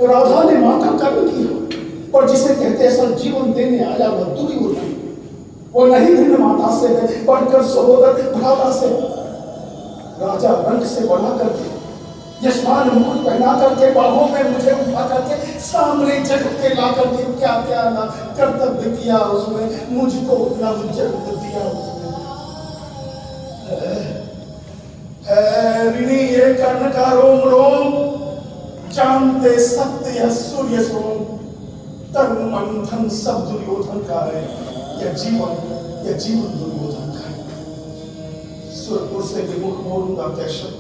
Speaker 1: राधा ने मां का कर्म किया, और जिसे कहते हैं असल जीवन देने आया वह दूरी होती, वो नहीं भिन्न माता से है, बढ़कर सहोदर भ्राता से। राजा रंग से बढ़ा करके यशमान मुकुट पहना करके बाहों में मुझे उठा करके सामने जगत के ला करके क्या क्या ना कर्तव्य किया उसने, मुझको उतना जन्म दिया उसने। ऋणी ये कर्ण का रोम रोम, जानते सत्य यह सूर्य सोम, तरुण मंथन सब दुर्योधन का है, यह जीवन दुर्योधन का है। सुरपुर से विमुख मोड़ूंगा कैशव,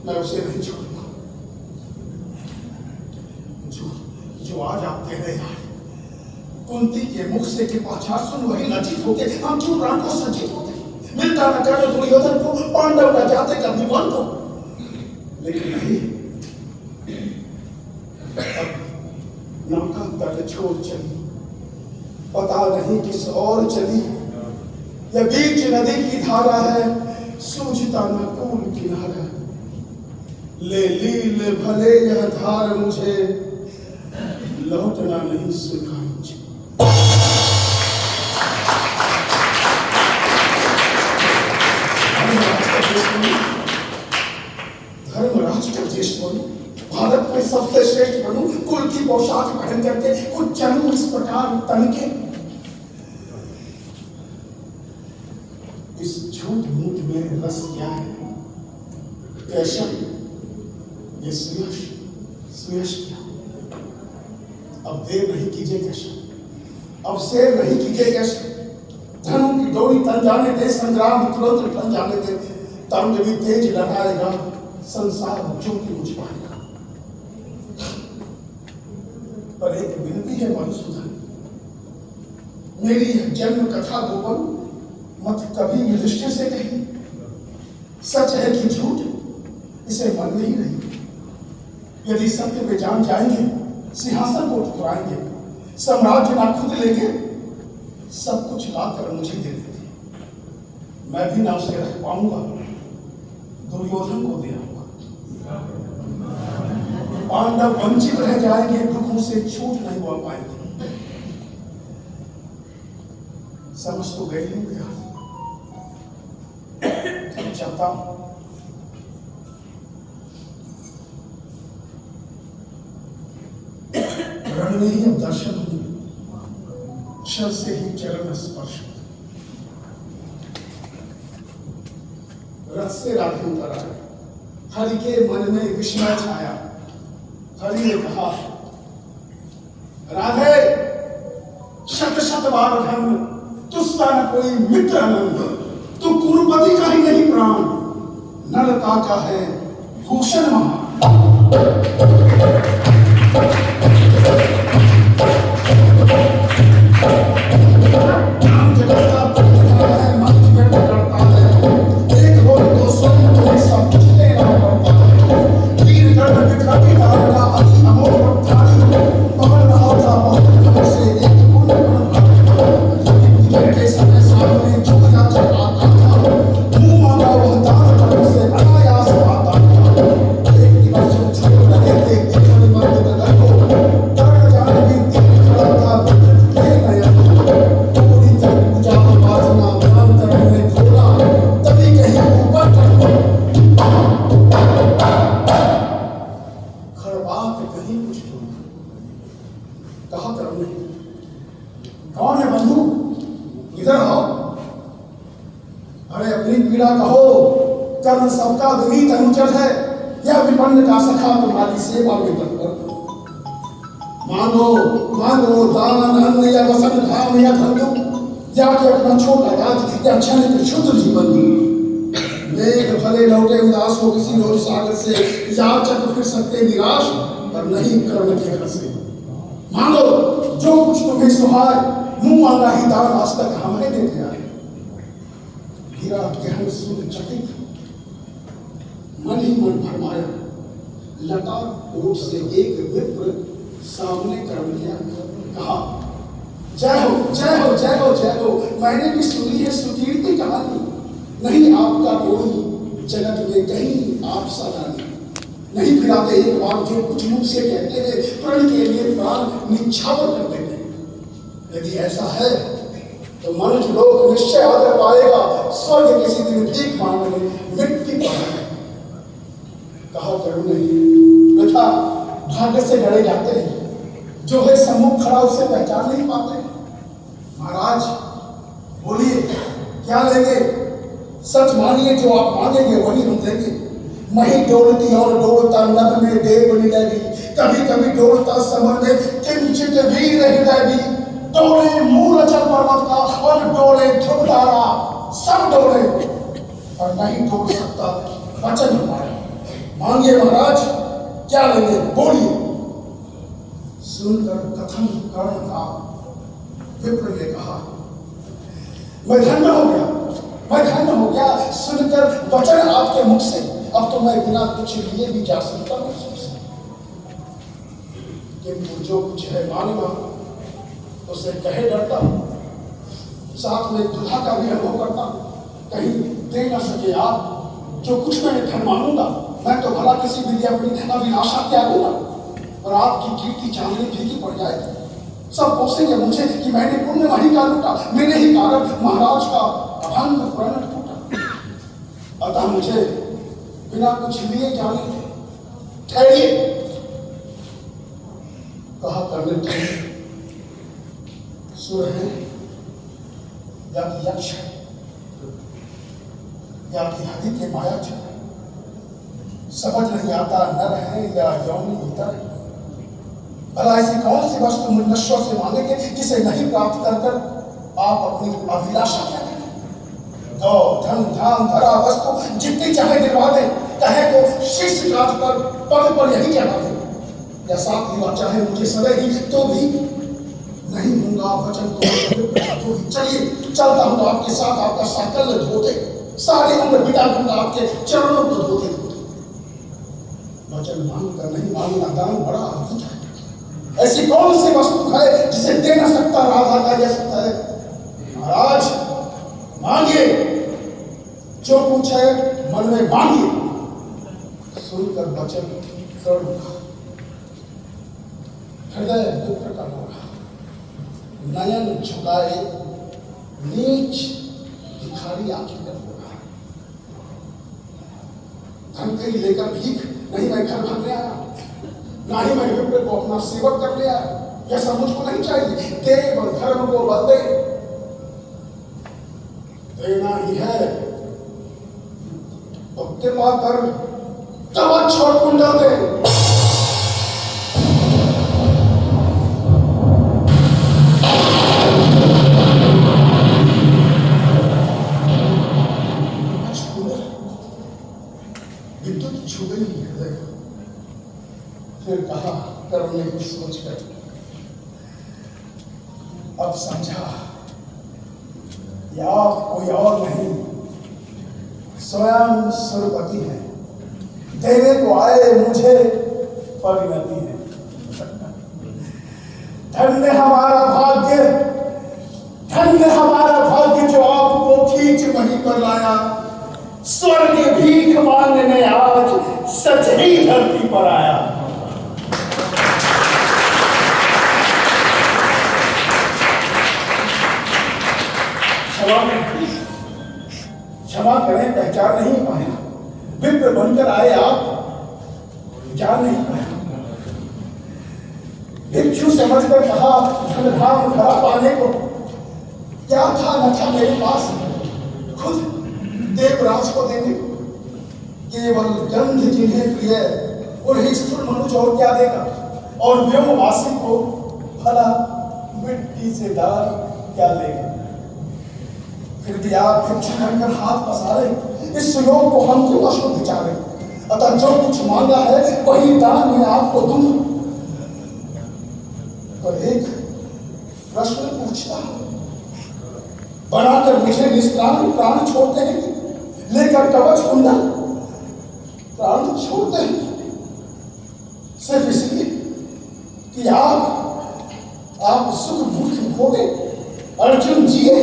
Speaker 1: मैं उसे नहीं छोड़ूंगा। जो आज आप कह रहे हैं कुंती के मुख से के पाछा सुन वही लज्जित होते, हम क्यों प्राण को सज्जित होते? मिलता न कर दुर्योधन को, पांडव न जाते कर विमान को। लेकिन नहीं, अब नौका तट छोड़ चली, पता नहीं किस और चली। यह बीच नदी की धारा है, सूझता न कौन किनारा। ले लील भले यह धार मुझे, लौटना नहीं स्वीकार मुझे। धर्मराज का देश बनूं, भारत में सबसे श्रेष्ठ बनूं, कुल की पोशाक पहन करके कुछ चलूं इस प्रकार तन के। इस झूठ मूठ में रस क्या है? कैशव, ये सुयश क्या? अब देर नहीं कीजिए कैशव, अब शेर नहीं कीजिए कैशव। धनु की डोरी तन जाने दे, संग्राम तुरंत टन जाने दे। तंग भी तेज लहराएगा, संसार ज्योति बुझ पाएगा। पर एक विनती है मधुसूदन, मेरी जन्म कथा गोपन मत कभी युधिष्ठिर से कही। सच है कि झूठ, इसे मन में ही नहीं। यदि सत्य में जान जाएंगे, सिंहासन को ठुकराएंगे, साम्राज्य ना खुद लेंगे, सब कुछ लाकर मुझे दे देंगे। मैं भी ना उसे रख पाऊंगा, दुर्योधन को दे आऊंगा। पांडव वंचित रह जाएंगे, दुखों से छूट नहीं हुआ पाएंगे। समझ तो गई हूं गया, चाहता हूं रण में ही दर्शन हो, क्षण से ही चरण स्पर्श। रथ से राधे उतर आए, हरि के मन में विस्मय छाया। हरि ने कहा, राधे शत शत बार धर्म, तुझसा न कोई मित्र अनंत। तू कुरुपति का ही नहीं प्राण, नरता का है भूषण महान। कौन है बंधु? इधर आओ। अरे अपनी पीड़ा कहो, कर्म सबका विनीत अनुचर है। यह विपन्न का सखा तुम्हारी सेवा में तत्पर। मांगो मांगो दान अन्न या वसन धाम या धर्म, या कि अपना छोटा राज या क्षणिक क्षुद्र जीवन। मेघ भले लौटे उदास हो किसी और सागर से, याचक फिर सकते निराश पर नहीं कर्म के घर से। मांगो जो कुछ तुम्हें सुहाए, मुंह मांगा ही दान आज तक हमें देते आए। हीरा गहन सुन चकित, मन ही मन भरमाया। लता ओट से एक विप्र सामने कर लिया, कहा जय हो जय हो जय हो जय हो। मैंने भी सुनी है सुकीर्ति कहानी, नहीं आपका कोई जगत में कहीं आप सा रानी। नहीं फिराते एक बार जो कुछ मुख से कहते हैं, प्रण के लिए प्राण निछावर कर देते हैं। यदि ऐसा है तो मनुष्य लोग निश्चय आदर पाएगा, स्वर्ग किसी दिन भीख मांगने मिट्टी पाएगा। कहा करूं नहीं, वृथा भाग्य से डरे जाते हैं, जो है सम्मुख खड़ा उसे पहचान नहीं पाते। महाराज बोलिए क्या लेंगे? सच मानिए, जो आप मांगेंगे वही हम देंगे। मही डोलती और डोलता नभ में देव निलय भी, कभी कभी डोलता समर में किंचित वीर हृदय भी। डोले मूलचल पर्वत का और डोले ध्रुव तारा, सब डोले और नहीं डोल सकता वचन हमारा। मांगे महाराज, क्या लेंगे बोलिए। सुनकर कथन कर्ण का विप्र ने कहा, मैं धन्य हो गया, मैं धन्य हो गया सुनकर वचन आपके मुख से। अब तो मैं बिना कुछ लिए भी जा सकता हूं, किंतु जो कुछ है मांगना उसे कहे डरता हूं, साथ में दुल्हा का भी अनुभव करता हूं, कहीं दे न सके आप जो कुछ मैं धन मांगूंगा। मैं तो भला किसी भी लिए अपनी अभिलाषा त्यागूंगा और आपकी कीर्ति चांदनी फीकी पड़ जाएगी। सब कोसेंगे मुझे कि मैंने पुण्य वही का लूटा, मेरे ही कारण महाराज का अभंग प्रण टूटा। अतः मुझे बिना कुछ लिए जाने ठहरिए। कहा करने ठहरे, सुर है या कि यक्ष है या कि हरि के माया है, समझ नहीं आता नर है या यौनी इतर है। भला ऐसी कौन सी वस्तु नश्वर से मांगेंगे जिसे नहीं प्राप्त कर कर आप अपनी अभिलाषा क्या करें। गौ धन धाम धरा वस्तु जितनी चाहे दिलवा दे, कहे तो शीश काट पर पग पर यही चढ़ा दे, या साथ युवा चाहे मुझे सदैही तो भी नहीं दूंगा वचन तो ही। चलिए चलता हूं आपके साथ, आपका साकल्य धोते, सारी उम्र बिता दूंगा आपके चरणों को धोते धोते। वचन मांग कर नहीं मांगना दान बड़ा अद्भुत है। ऐसी कौन सी वस्तु है जिसे दे न सकता राधा का यह सकता है। महाराज मांगिए, जो कुछ है मन में मांगिए। सुनकर वचन कर्ण का हृदय विप्र का होगा, नयन झुकाए नीच भिखारी आंखें कर होगा। धन कहीं लेकर भीख नहीं, मैं घर भरने आया, ना ही मैं विप्र को अपना सेवक कर लिया। यह सब मुझको नहीं चाहिए। देव धर्म को बदले देना ही है तो कृपा कर तब छोड़ कुंडल दे। विद्युत छू गई हृदय। फिर कहा कर्ण ने कुछ सोच कर, अब समझा या कोई और नहीं, स्वयं सुरपति है, देने को आए मुझे परिणति है। धन्य हमारा भाग्य, धन्य हमारा भाग्य जो आपको खींच वहीं पर लाया। स्वर्ग भीख मांगने आज सच ही धरती पर आया। क्षमा करें, पहचान नहीं पाया। विप्र बनकर आए आप, जान नहीं पाया। भिक्षु समझकर कहा धन धाम धरा पाने को क्या था न था मेरे पास, खुद देवराज को देने को। केवल गंध जिन्हें प्रिय उन्हें स्थूल मनुष्य और क्या देगा, और व्योमवासी को भला मिट्टी से दार क्या देगा। फिर भी आप भिक्षु बनकर हाथ पसारे, इस योग को हम क्यों अशुद्ध विचारे। अतः जो कुछ मांगा है वही दान में आपको दूंगा। पर एक प्रश्न पूछता हूं, बनाकर मुझे निष्प्राण प्राण छोड़ते हैं, लेकर कवच कुंडल प्राण छोड़ते हैं, सिर्फ इसलिए कि आप सुख भूख भोगे, अर्जुन जिए,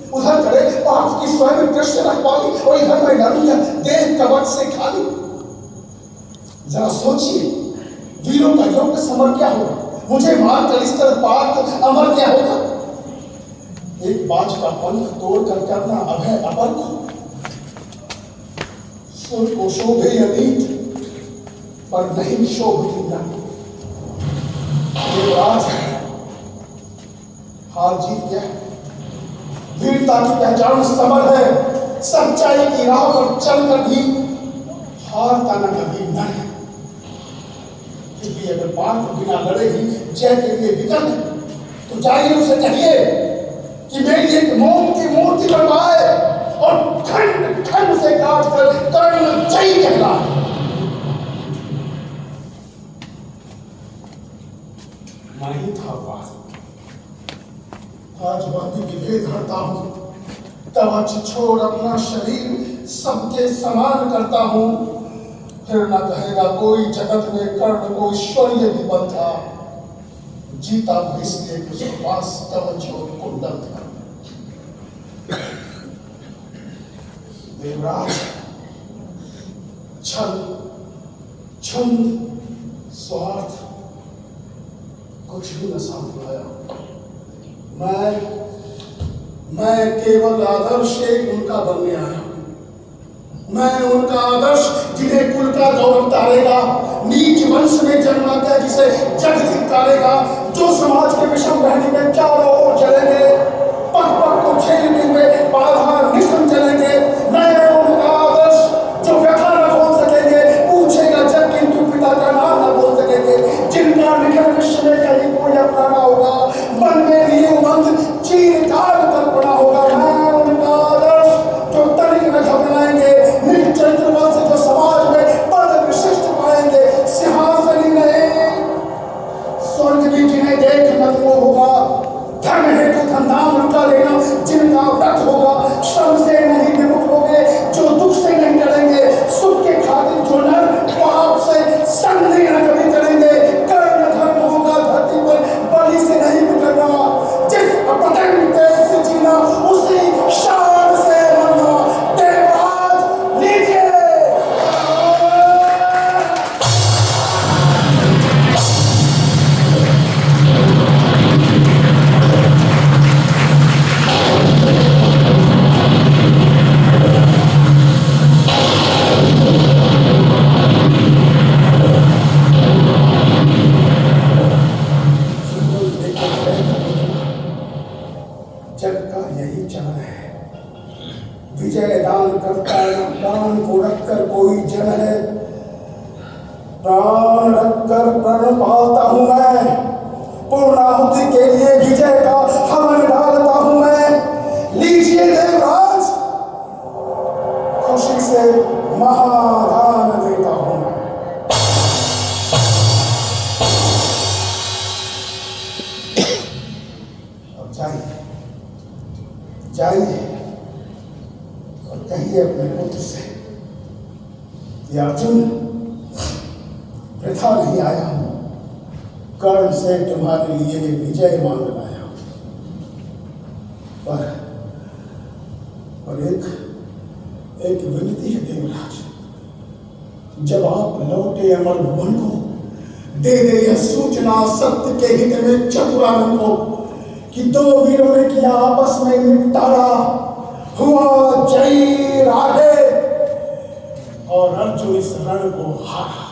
Speaker 1: उधर करे पार्थ की स्वयं कृष्ण रखवाली, और इधर मैं लड़ूंगा देह कवच से खाली। जरा सोचिए, वीरों का योग समर क्या होगा, मुझे मार कर इस तरह पार्थ अमर क्या होगा। एक बाज का पंख तोड़कर करना अभय अपर को, सुर को शोभे अनीत पर नहीं शोभती न। देवराज हार जीत गया। वीरता की पहचान समर है, सच्चाई की राह पर चलकर भी हारता न कभी न है। फिर भी अगर पार्थ बिना लड़े ही जय के लिए विकल्प, तो जाइए उसे कहिए कि मेरी एक मोम की मूर्ति बनवाए और खंड खंड से काट कर कर्ण जय कहलाए। नहीं था बात, आज बाकी विभेद हटता हूं, तब छोड़ अपना शरीर सबके समान करता हूं। फिर न कहेगा कोई जगत में कर्ण को ईश्वरीय भी था, जीता भी इसलिए कि उसके पास कवच और कुंडल था। देवराज छल छंद स्वार्थ कुछ भी न साथ लाया। मैं केवल आदर्श एक उनका बनने आया। मैं उनका आदर्श जिन्हें कुल का गौरव तारेगा, नीच वंश में जन्मा था जिसे जग धिक्कारेगा, जो समाज के विषम बहनी में चारों ओर चलेंगे, पग पग को छेड़ते हुए बाधा निशम चलेंगे। मैं उनका आदर्श जो व्यथा न बोल सकेंगे, पूछेगा जब किंतु पिता का नाम न बोल सकेंगे, जिनका निखिल विश्व में कहीं कोई अपना ना होगा, मन में लिए उमंग चीरकाल कल्पना होगा। मैं उनका आदर्श जो तनिक न घबराएंगे, चरित्र से जो समाज में पद विशिष्ट पाएंगे, सिंहासनी नहीं स्वर्ग भी जिन्हें देख नतमो होगा, धर्म हेतु धनधाम उनका लेना जिनका व्रत होगा, श्रम से नहीं विमुख होंगे जो दुख से नहीं डरेंगे, सुख के खातिर जो नर पाप से संधि न कभी करेंगे, कर्ण धर्म होगा धरती पर बलि से नहीं बिगड़ना, जिस अपतन देश से जीना उसी शान से मरना। विजय दान करता है, प्राण को रखकर कोई जन है, प्राण रखकर प्रण पालता हूं मैं, पूर्णाहुति के लिए विजय का हवन डालता हूं मैं। लीजिए देवराज, खुशी से महादान देता हूं मैं। अब जाइए और कहिए अपने पुत्र से कि अर्जुन वृथा नहीं आया हूं, कर्ण से तुम्हारे लिए विजय मांग लाया। पर एक विनती है देवराज, जब आप लौटे अमर भुवन को, दे दे यह सूचना सत्य के हित में चतुरानन को कि दो वीरों ने किया आपस में निपटारा, हुआ जय राधे और अर्जुन इस रण को हारा।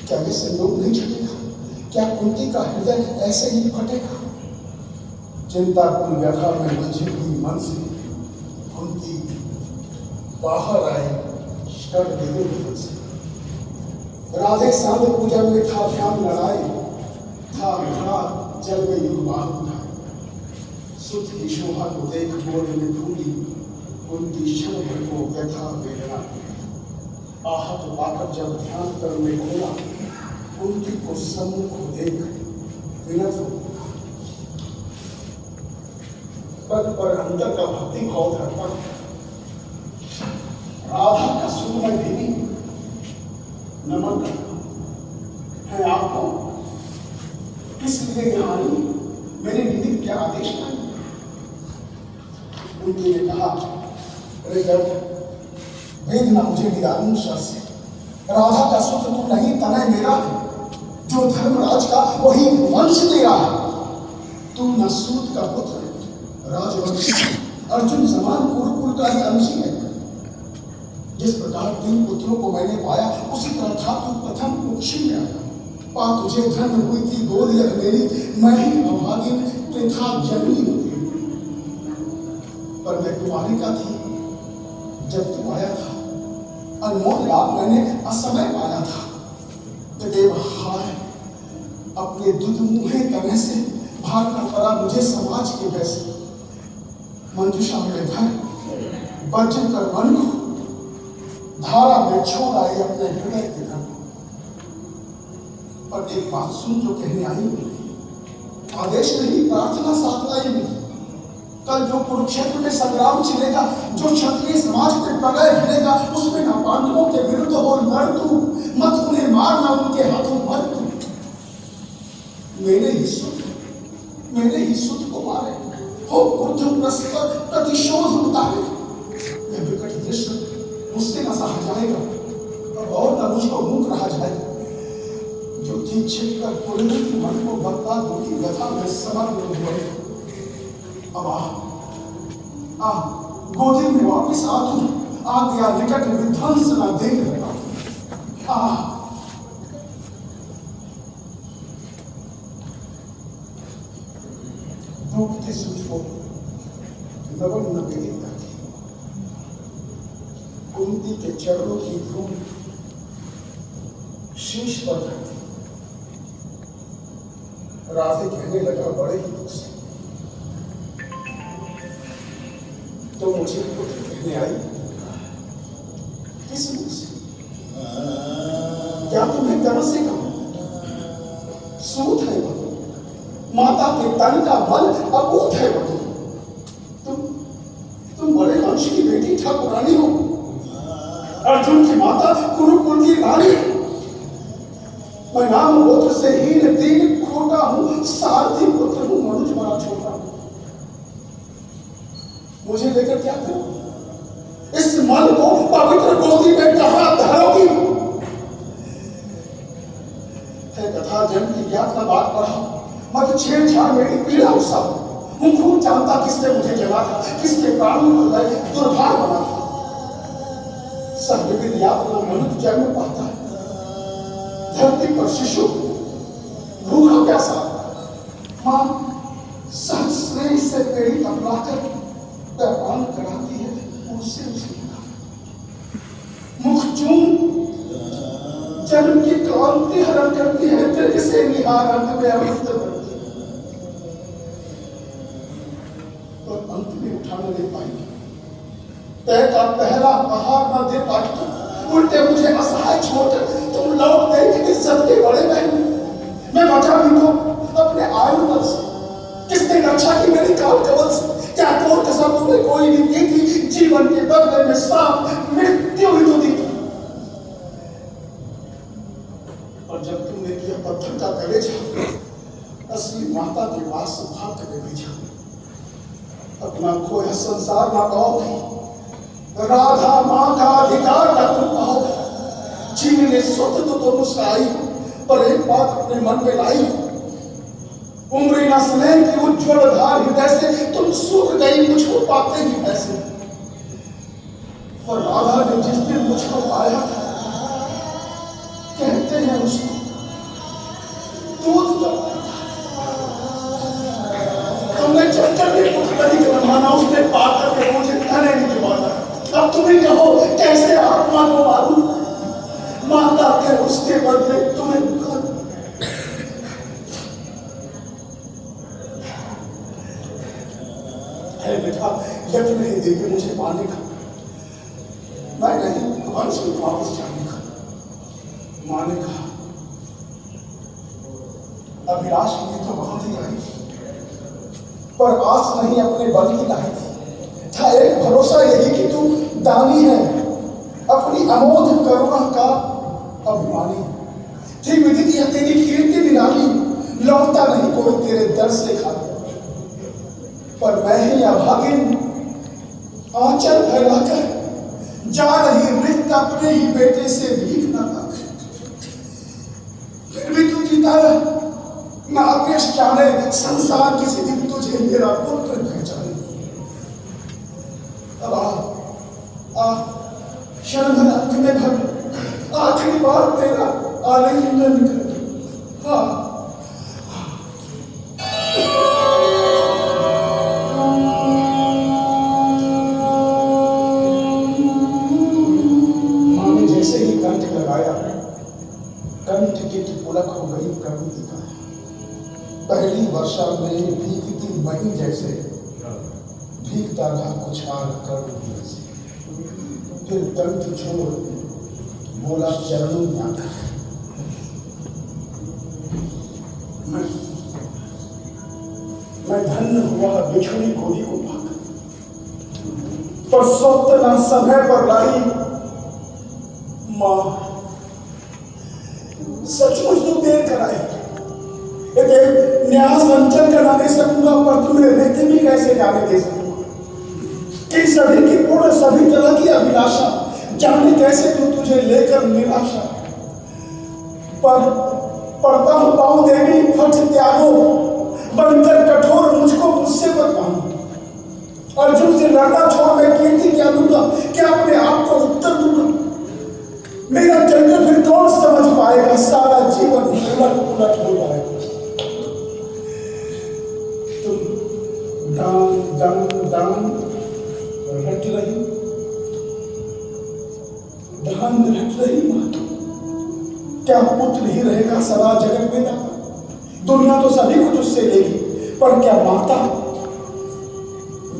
Speaker 1: क्या ये संयोग नहीं छटेगा? क्या कुंती का हृदय ऐसे ही फटेगा? चिंताकुल व्यथा में उलझी हुई मन से कुंती बाहर आए शर देवे से। राधे सांध पूजा में था ध्यान लड़ाई, था जल में युगमान उठाए। सुत की शोभा को देख मोर में फूली, कुंती क्षण भर को व्यथा वेदना। आहत पाकर जब ध्यान करने खोला, कुंती को सम्मुख देख विनत हो पद पर अंतर का भक्ति भाव धरता, राधा का सुंदर देवी नमन करता है। आपको किस लिए यहाँ आई, मेरे निमित्त क्या आदेश आई? कुंती ने कहा, अरे जब वेदना मुझे निदान से, राधा का सुख तू नहीं तनय मेरा है, जो धर्मराज का वही वंश तेरा है। तू न सूत का पुत्र राजवंशी, अर्जुन समान कुरुकुल का ही अंशी है। जिस प्रकार 3 पुत्रों को मैंने पाया, उसी तरह था तू प्रथम कुक्षी में आया। पा तुझे धन हुई थी गोद यह मेरी, मैं ही अभागिन तथा जननी होती, पर मैं तुम्हारी का थी जब तू आया था। अनमोल लाभ मैंने असमय पाया था। देव हाय, अपने दुधमुहे तने से भागना पड़ा मुझे समाज के वैसे। मंजुषा में भर वज्र कर मन को, धारा में छोड़ आए अपने हृदय के घर। पर एक बात सुन जो कहने आई, आदेश नहीं प्रार्थना साथ लाई नहीं। कल जो कुरुक्षेत्र में संग्राम छिड़ेगा, जो क्षत्रिय समाज पे प्रलय गिरेगा, उसमें ना पांडवों के विरुद्ध हो लड़ तू, मत उन्हें मारना, उनके हाथों मर तू। मेरे ही सुध को मारे हो, क्रुद्ध प्रतिशोध उतारे। यह विकट दृश्य मुझसे न सहा जाएगा और न मुझको मुख रहा जाएगा। जो थी छिप कर पुण्य की मन को बर्बाद होगी, व्यथा में समर्पण हुए। अब आ गोदी में वापिस आ तू, आ गया निकट विध्वंस न देख रहा। आ के सूच को नवन नवेदित करती, कुंती के चरणों की धूल शीश पर रखती। राधे कहने लगा बड़े ही दुख से, तो मुझे पुत्र कहने आई, किस मुख से? क्या तुम्हें तरह से कहा? सूत है वह, माता के तन का बल अकूत है वह। तुम बड़े वंश की बेटी ठाकुरानी हो, अर्जुन की माता कुरुकुल की रानी। मैं नाम गोत्र से हीन दीन खोटा हूं, सारथी पुत्र हूं, मनुज बड़ा छोटा हूं। मुझे लेकर क्या करो? इस मन को पवित्र गोदी में कहां धरोगी? है कथा जन्म की ज्ञात न बात पढ़ा, मत छेड़छाड़ मेरी पीड़ा उसा। हूं खूब जानता किसने मुझे जगा था, किसके प्राणों को दुर्भार बना था। सब विविध यातना मनुष्य जन्म पाता है, धरती पर शिशु भूखा प्यासा, मां सहस्रेय से पेड़ी अपनाकर पैपान कराती है, उससे उसे मुख चूम जन्म की क्रांति हरण करती है, तेरे से निहार अंत में अमृत करती है, और अंत में उठा न दे पाएगी। तय का पहला आहार न दे पाई, उल्टे मुझे असहाय छोड़कर तुम लौट गए इज्जत के बड़े बहन। मैं बचा भी तो अपने आयु बल से, किसने रक्षा की मेरी काल कवल से? क्या कोई कसम तुम्हें कोई नहीं दी थी? जीवन के बदले में सांप मृत्यु ही तो दी थी। और जब तुमने किया पत्थर का कलेजा, असली माता के पास भाग कर भेजा। अपना खोया संसार ना पाओगे, राधा मां का अधिकार ना तुम पाओगे। छीनने स्वतः तो मुस्काई, पर एक बात अपने मन में लाई, उम्र ना स्नेह की उज्ज्वल धार हृदय से तुम सूख गई मुझको पाते ही ऐसे। और राधा ने जिस दिन मुझको पाया, कहते हैं उसको दूध जब तुमने चक्कर में कुछ नहीं करवाना, उसने पाकर के मुझे तने नहीं जुबाना। अब तुम्हें कहो कैसे आत्मा को मारूं? माता के उसके बदले तुम्हें बेटा यज्ञ नहीं देगी मुझे पाने का। मैं नहीं वंश में वापस जाऊंगा। अभिलाष की तो बहुत ही आई, पर आस नहीं अपने बल की लाई था। एक भरोसा यही कि तू दानी है, अपनी अमोघ करुणा का अभिमानी थी। विदित यह तेरी कीर्ति निराली, लौटता नहीं कोई तेरे दर से खाली। पर मैं ही अभागिन आंचल फैलाकर जा रही रिक्त अपने ही बेटे से भीख ना पाकर। फिर भी तू जीता है, ना अपने जाने संसार किसी दिन तुझे मेरा पुत्र पहचाने। अब आ क्षण भर अंत में भर आखिरी बार तेरा आलिंगन कर। हाँ जैसे ही कंठ लगाया, कंठ की पुलक हो गई प्रभु की तरह। पहली वर्षा में भीगती मही जैसे भीगता रहा कुछ हाल कर से। फिर कंठ छोड़ बोला चरणों में आकर, मैं धन्य हुआ बिछड़ी गोरी को पाकर। पर स्वप्न न समय पर लाई मां, सचमुच तुम देर कराए। न्यास अंचल का ना दे सकूंगा, पर तुम्हें रहते भी कैसे जाने दे सकूंगा। कि सभी की पूर्ण सभी तरह की अभिलाषा, जाने कैसे तुम तुझे लेकर निराशा। पर पढ़ता हूं पाऊं देवी हठ त्यागो, बनकर कठोर मुझको मुझसे मत मांगो। अर्जुन से लड़ना छोड़ मैं कीर्ति क्या दूंगा, क्या अपने आप को उत्तर दूंगा। मेरा चरित्र फिर कौन समझ पाएगा, सारा जीवन उलट पुलट हो जाएगा। तुम दान दान दान रट रही, दान रट रही मां, क्या पुत्र ही रहेगा सदा जगत में दाता। दुनिया तो सभी कुछ उससे लेगी, पर क्या माता,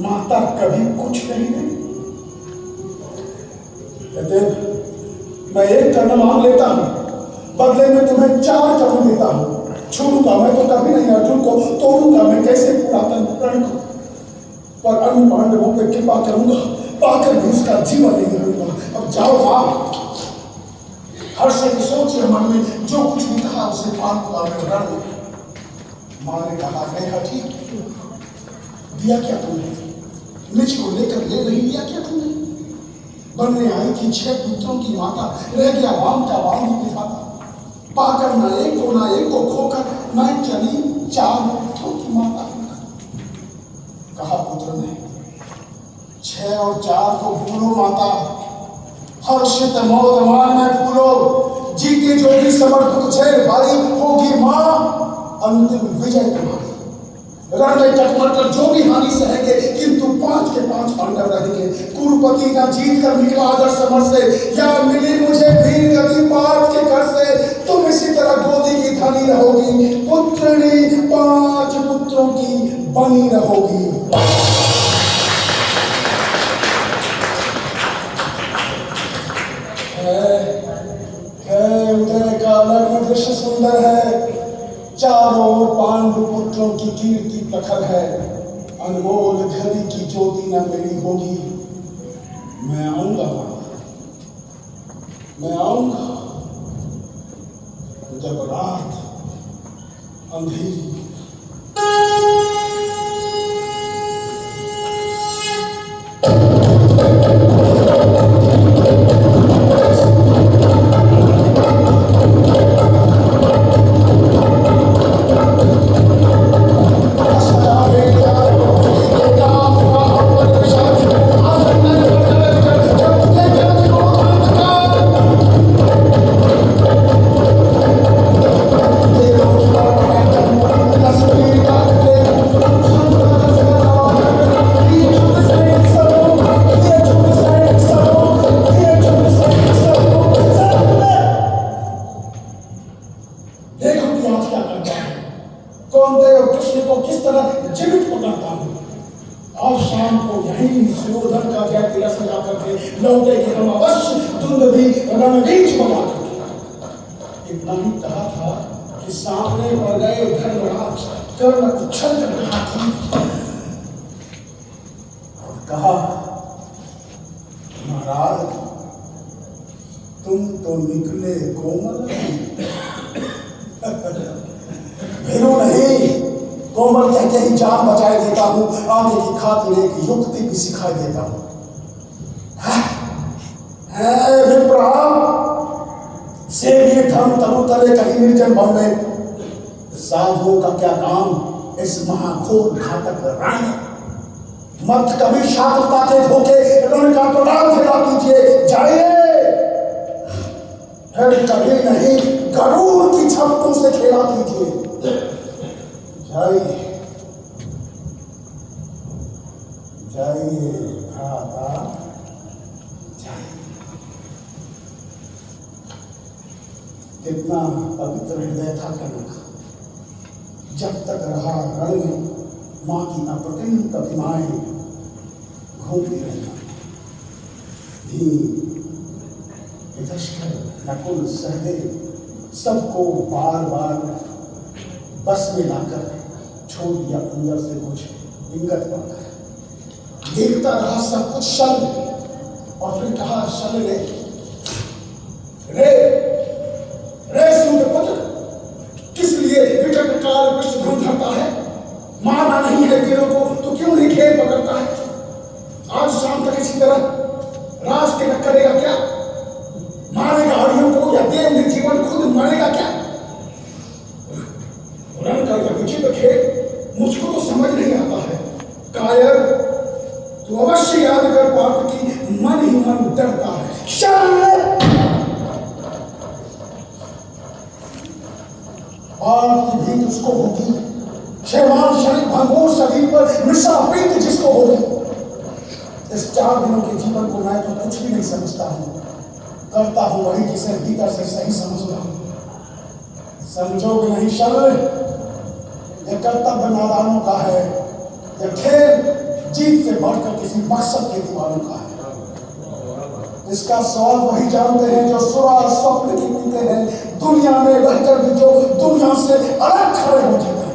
Speaker 1: माता कभी कुछ नहीं देगी। मैं एक कर्ण मांग लेता हूं, बदले में तुम्हें 4 कर्ण देता हूं। छोड़ूंगा मैं तो कभी नहीं अर्जुन को, तोड़ूंगा मैं कैसे पुरातन प्रण को। पर अन्य पांडवों पर कृपा करूंगा, पाकर भी उसका जीवन नहीं रहूंगा। अब जाओ आप, हर से सोचिए मन में जो कुछ भी कहा उसे पांडुआ में रण में। मां ने कहा मैं ठीक दिया क्या तुमने, निज को लेकर ले नहीं लिया क्या तुमने। बनने आई थी 6 पुत्रों की माता, रह गया वाम का वाम ही विधाता। पाकर ना एक को खोकर मैं चली 4 पुत्रों की माता। कहा पुत्र ने 6 और 4 को भूलो माता, हर्षित मोदमान में फूलो। जीते जो भी समर्थ तुझे भाई होगी मां, अंतिम विजय तुम्हारी। रण में टकमर कर जो भी हानि सहेंगे, किंतु 5 के 5 पांडव रहेंगे। कुरुपति ना जीत कर निकला अगर समर से, या मिली मुझे वीर गति पाठ के घर से। तुम इसी तरह गोदी की धनी रहोगी, पुत्रनी 5 पुत्रों की बनी रहोगी। उदय का लग्न दृश्य सुंदर है, चारों ओर पांडु पुत्रों की कीर्ति प्रखर है। अनमोल घड़ी की ज्योति न मेरी होगी। मैं आऊंगा, मैं आऊंगा जब रात अंधेरी। इतना ही कहा था कि सामने पड़ गए कर्ण उछल कर कहा कि और कहा, महाराज तुम तो निकले कोमल भिरू नहीं, कोमल कह के ही जान बचाए देता हूं, आगे की खातिर एक युक्ति भी सिखाई देता हूं। विप्रा से भी धर्म तनु तले कहीं निर्जन वन में साधुओं का क्या काम इस महाघोर घातक रानी, मत कभी शांतता के धोखे रण का प्रदान खेला कीजिए, जाइए। फिर कभी नहीं गरुड़ की छपटों से खेला कीजिए, जाइए जाइए भ्राता जाइए। कितना पवित्र हृदय था कनक, जब तक रहा रण में मां की अप्रतिम प्रतिमाएं घूमती रही। नकुल सहदेव सबको बार बार बस में लाकर छोड़ दिया, अंदर से कुछ विंगत बनकर देखता रहा सब कुछ शल, और फिर कहा शल रे सूर्यपुत्र, किस लिए विकट काल पृष्ठभूमि धरता है? मारना नहीं है वीरों को तो क्यों नहीं खेल पकड़ता है? आज शाम तक इसी तरह रास्ते में करेगा क्या? मारेगा हरियों को या देव ने जीवन खुद मारेगा क्या? रण का यह विचित्र खेल मुझको तो समझ नहीं आता है। कायर, तू अवश्य याद कर पार्थ की मन ही मन डरता है। की भीत उसको होगी, शैवान शरीर भंगूर शरीर पर मृषा प्रीत जिसको होगी। इस 4 दिनों के जीवन को मैं तो कुछ भी नहीं समझता हूं, करता हूं वही जिसे भीतर से सही समझता हूं। समझोगे नहीं शर्म, यह कर्तव्य नादानों का है, यह खेल जीत से बढ़कर किसी मकसद के दीवानों का है। इसका स्वाद वही जानते हैं जो सुरा स्वप्न की पीते हैं, दुनिया में रहकर भी जो दुनिया से अलग खड़े हो जाते हैं।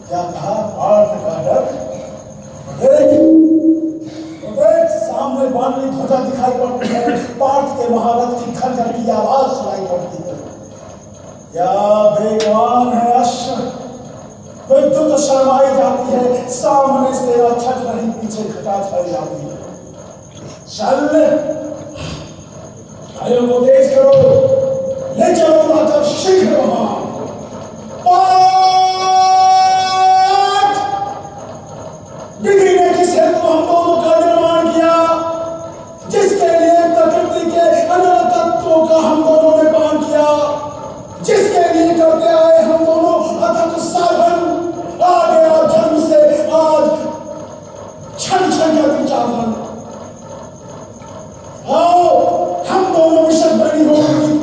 Speaker 1: क्या कहा? पार्थ का डर देख सामने बानवी ध्वजा दिखाई पड़ती है, पार्थ के महारथ की खंजर की आवाज सुनाई पड़ती है। क्या बेईमान है अश्व, विद्युत शर्माई जाती है, सामने से अछत नहीं पीछे घटा छाई जाती है। चल उपदेश करो, ले चलो माता शीघ्र वहां। विधि ने जिस हेतु हम दोनों का निर्माण किया, जिसके लिए प्रकृति के अनंत तत्वों का हम दोनों ने पान किया, जिसके लिए करते आए हम दोनों अथक साधन, आ गया जन्म से आज क्षण क्षण का विचारण। आओ हम दोनों विषद बनी हो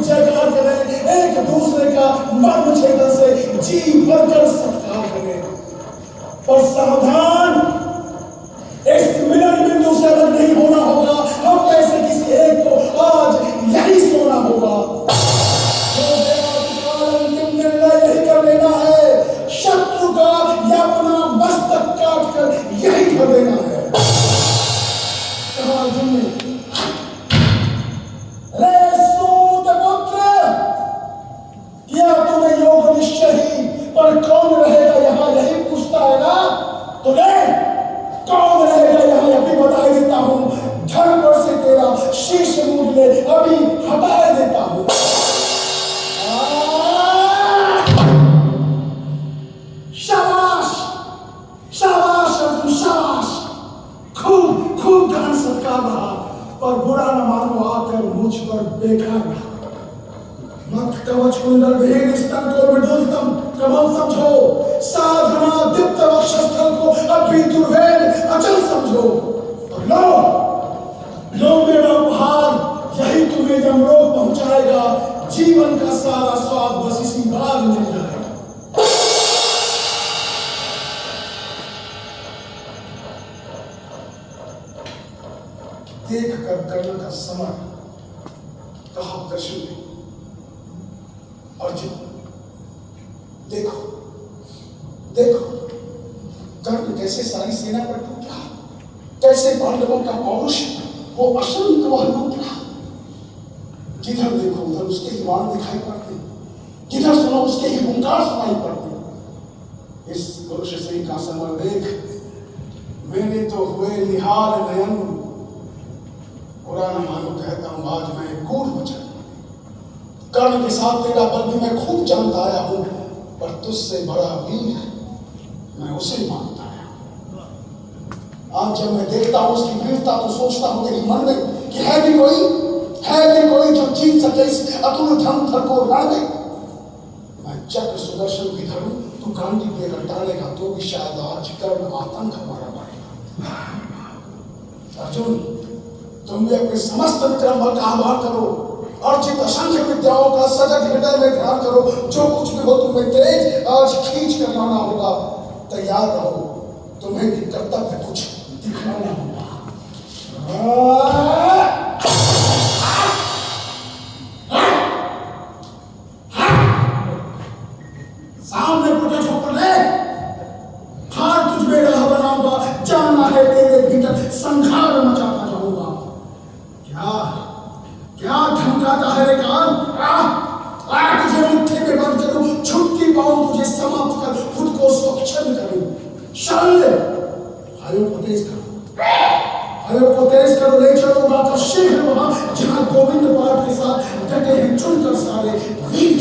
Speaker 1: जयकार करें, एक दूसरे का मर्म छेदन से जी भरकर सत्कार करें। पर सावधान, इस मिलन बिंदु से अलग नहीं होना होगा, हम ऐसे किसी एक को आज यही सोना होगा। अंतिम निर्णय यही कर लेना है, शत्रु का या अपना मस्तक काट कर यही कर देना है। कहा अर्जुन ने, किया तूने योग निश्चय ही, पर कौन रहेगा यहां यही पूछता है ना? तो कौन रहेगा यहां यह भी बता देता हूं। धड़ पर से तेरा शीश मूंद ले, अभी हटा देता हूं। शाबाश शाबाश अर्जुन शाबाश, खूब खूब गान सत्कार रहा, पर बुरा न मानो आकर मुझ पर बेकार रहा। मत कवच कुंडल भेद स्तन को मृदुलतम कमल समझो, साधना दीप्त वक्षस्थल को अभी दुर्वेद अचल समझो। लो मेरा उपहार, यही तुम्हें यमलोक पहुंचाएगा, जीवन का सारा स्वाद बस इसी बार मिल जाएगा। देख कर कर्ण का समर कहा, कृष्ण अर्जुन देखो देखो कर्ण कैसे सारी सेना पर टूटा, कैसे पांडवों का पौरुष वो असंख्य वह लूटा। जिधर देखो उधर उसके ही बाण दिखाई पड़ते, जिधर सुनो उसके ही हुंकार सुनाई पड़ते। इस पुरुष से का समर देख मेरे तो हुए निहाल नयन, पुराना मानो कहता हूं आज मैं कूद बचन। कर्ण के साथ तेरा बल भी मैं खूब जानता आया हूं, पर तुझसे बड़ा वीर मैं उसे मानता आया। आज जब मैं देखता हूं उसकी वीरता तो सोचता हूं मेरी मन में कि है भी कोई जो जीत सके इस अतुल धनुधर को रण में। मैं चक्र सुदर्शन भी धरूं, तू गांडी लेकर टालेगा तो भी शायद आज कर्ण आतंक हमारा बढ़ेगा। अर्जुन तुम भी अपने समस्त विक्रम बल का आह्वान करो, अर्जित असंख्य विद्याओं का सजग हृदय में ध्यान करो। जो कुछ भी हो तुम्हें तेज आज खींच कर लाना होगा, तैयार रहो, तुम्हें भी कर्तव्य कुछ दिखाना होगा। सामने पुटे ठोकर ले, हार तुझ में राह बनाऊंगा, जाना है तेरे भीतर संहार मचाता जाऊंगा। क्या धमकाता है रे कान? तुझे मुट्ठी में बंद करूं, छुट्टी पाऊं तुझे समाप्त कर, खुद को स्वच्छंद करूं। शल्य आयोग को तेज करो, ले चलो बात शीघ्र वहां जहां गोविंद पाठ के साथ डटे हैं चुनकर सारे वीर।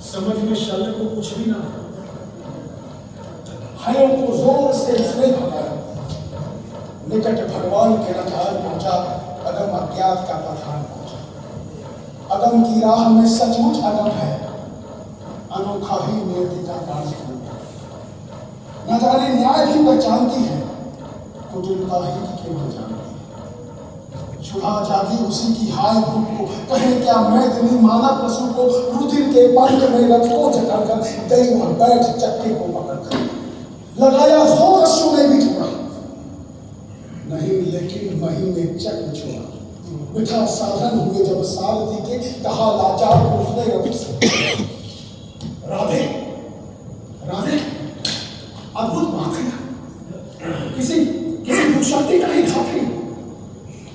Speaker 1: समझ में शल्य को कुछ भी ना, हयों को जोर से इसने भगाया। निकट भगवान के रथान पहुंचा, अगम अज्ञात का पठान पहुंचा। अगम की राह में सचमुच अगम है, अनोखा ही नियति का कार्य। न जाने न्याय भी पहचानती है, कुटिलता ही केवल जानती है। सुधा जागी उसी की हाय भूख को, कहे क्या मैं दिनी मानव पशु को। रुधिर के पंख में रथ को जगाकर गई वह बैठ चक्के को पकड़कर। लगाया जोर अश्रु ने भी छोड़ा नहीं, लेकिन मही ने चक्र छोड़ा। बिठा साधन हुए जब सारथी के, कहा लाचार उसने रथ से। राधे राधे अद्भुत बात है, किसी दुष्शक्ति का ही घात है।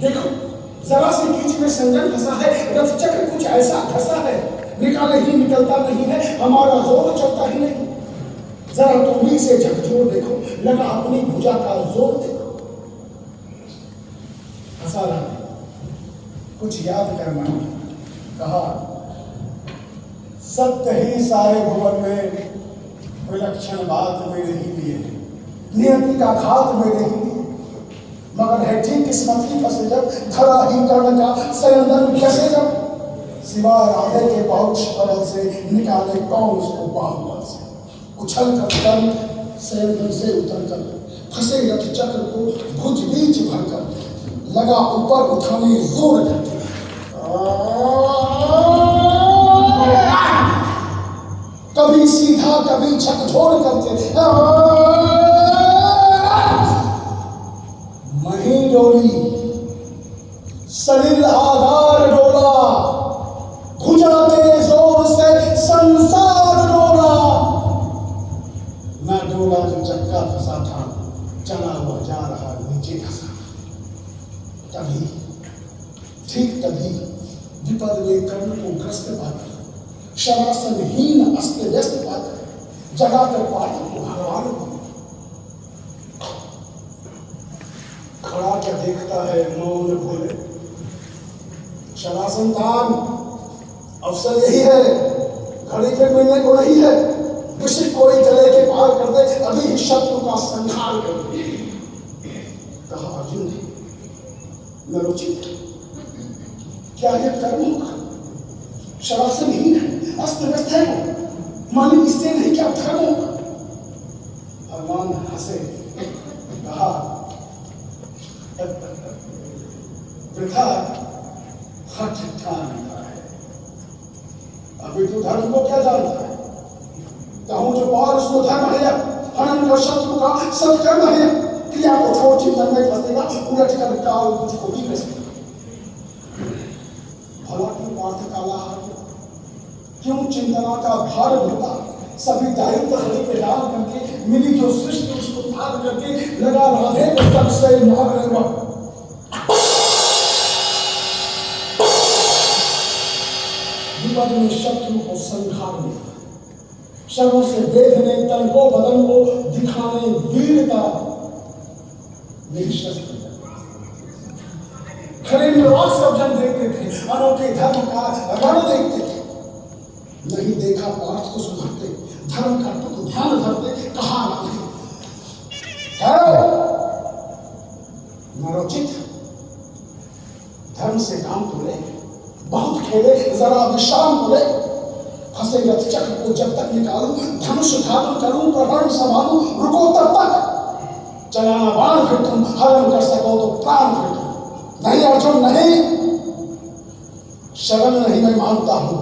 Speaker 1: देखो जरा से बीच में संगन फंसा है, रथ चक्र कुछ ऐसा फंसा है, निकाले ही निकलता नहीं है, हमारा जोर चलता ही नहीं। जरा तुम ही से झकझोर देखो, लगा अपनी भुजा का जोर देखो। फंसा रहा कुछ याद कर मन, कहा सत्य ही सारे भुवन में विलक्षण बात मेरे ही लिए, नियति का घात मेरे ही लिए। मगर है ठीक किस्मत की फंसे जब, धरा ही कर्ण का सरंदन फंसे जब। सिवाय राधे के पौरुष बल से निकाले कौन उसको बाहुबल से। उछल कर कर्ण सरंदन से उतर कर फंसे रथ चक्र को भुज बीच भरकर, लगा ऊपर उठाने जोर करके। कभी सीधा कभी झकझोर करके मही डोली, सलिल आधार डोला, भुजा के जोर से संसार डोला। मैं डोला जो चक्का फंसा था, चला हुआ जा रहा नीचे धंसा। तभी ठीक तभी विपद में कर्ण को ग्रस्त पाकर, शरासनहीन अस्त व्यस्त पाकर जगाकर पाठ को भगवान को। खड़ा क्या देखता है मौन भोले, शरासन दान अवसर यही है, घड़ी फिर मिलने को नहीं है। किसी कोई गले के पार कर दे, अभी शत्रु का संहार कर दे। कहा अर्जुन नरोचित, क्या यह कर्म होगा? शरासनहीन है, अस्त व्यस्त है वो, मानी इससे नहीं क्या धर्म होगा? भगवान हंसे, कहा वृथा हठ ठानता है, अभी तू धर्म को क्या जानता है? कहूं जो पार उसको धर्म है, हनन कर शत्रु का सत्कर्म है। क्रिया को छोड़ चिंतन में फंसेगा, उलट कर काल तुझको भी फंसेगा। भला की पार्थ काला हार, क्यों चिंतना का भार बढ़ता, सभी दायित्व हृदय पे डाल करके मिली जो सृष्टि उसको पार करके लगा राधे को तक से मार रहे में शत्रु को संहार में शरों से बेधने तन को बदन को दिखाने वीरता शस्त्र खड़े निवास सब जन देखते थे, अनोखे धर्म का रण देखते थे। नहीं देखा पार्थ को सुधरते, धर्म का को ध्यान धरते, कहा नरोचित धर्म से काम तोड़े, बहुत खेले जरा विश्राम तोड़े, फंसे रथ चक्र को जब तक निकालूं, धनुष धारण करूं, प्रहरण संभालूं, रुको तब तक चलाना बाण फिर तुम हरण कर सको तो प्राण फिर तुम। नहीं अर्जुन नहीं, शरण नहीं मैं मानता हूं,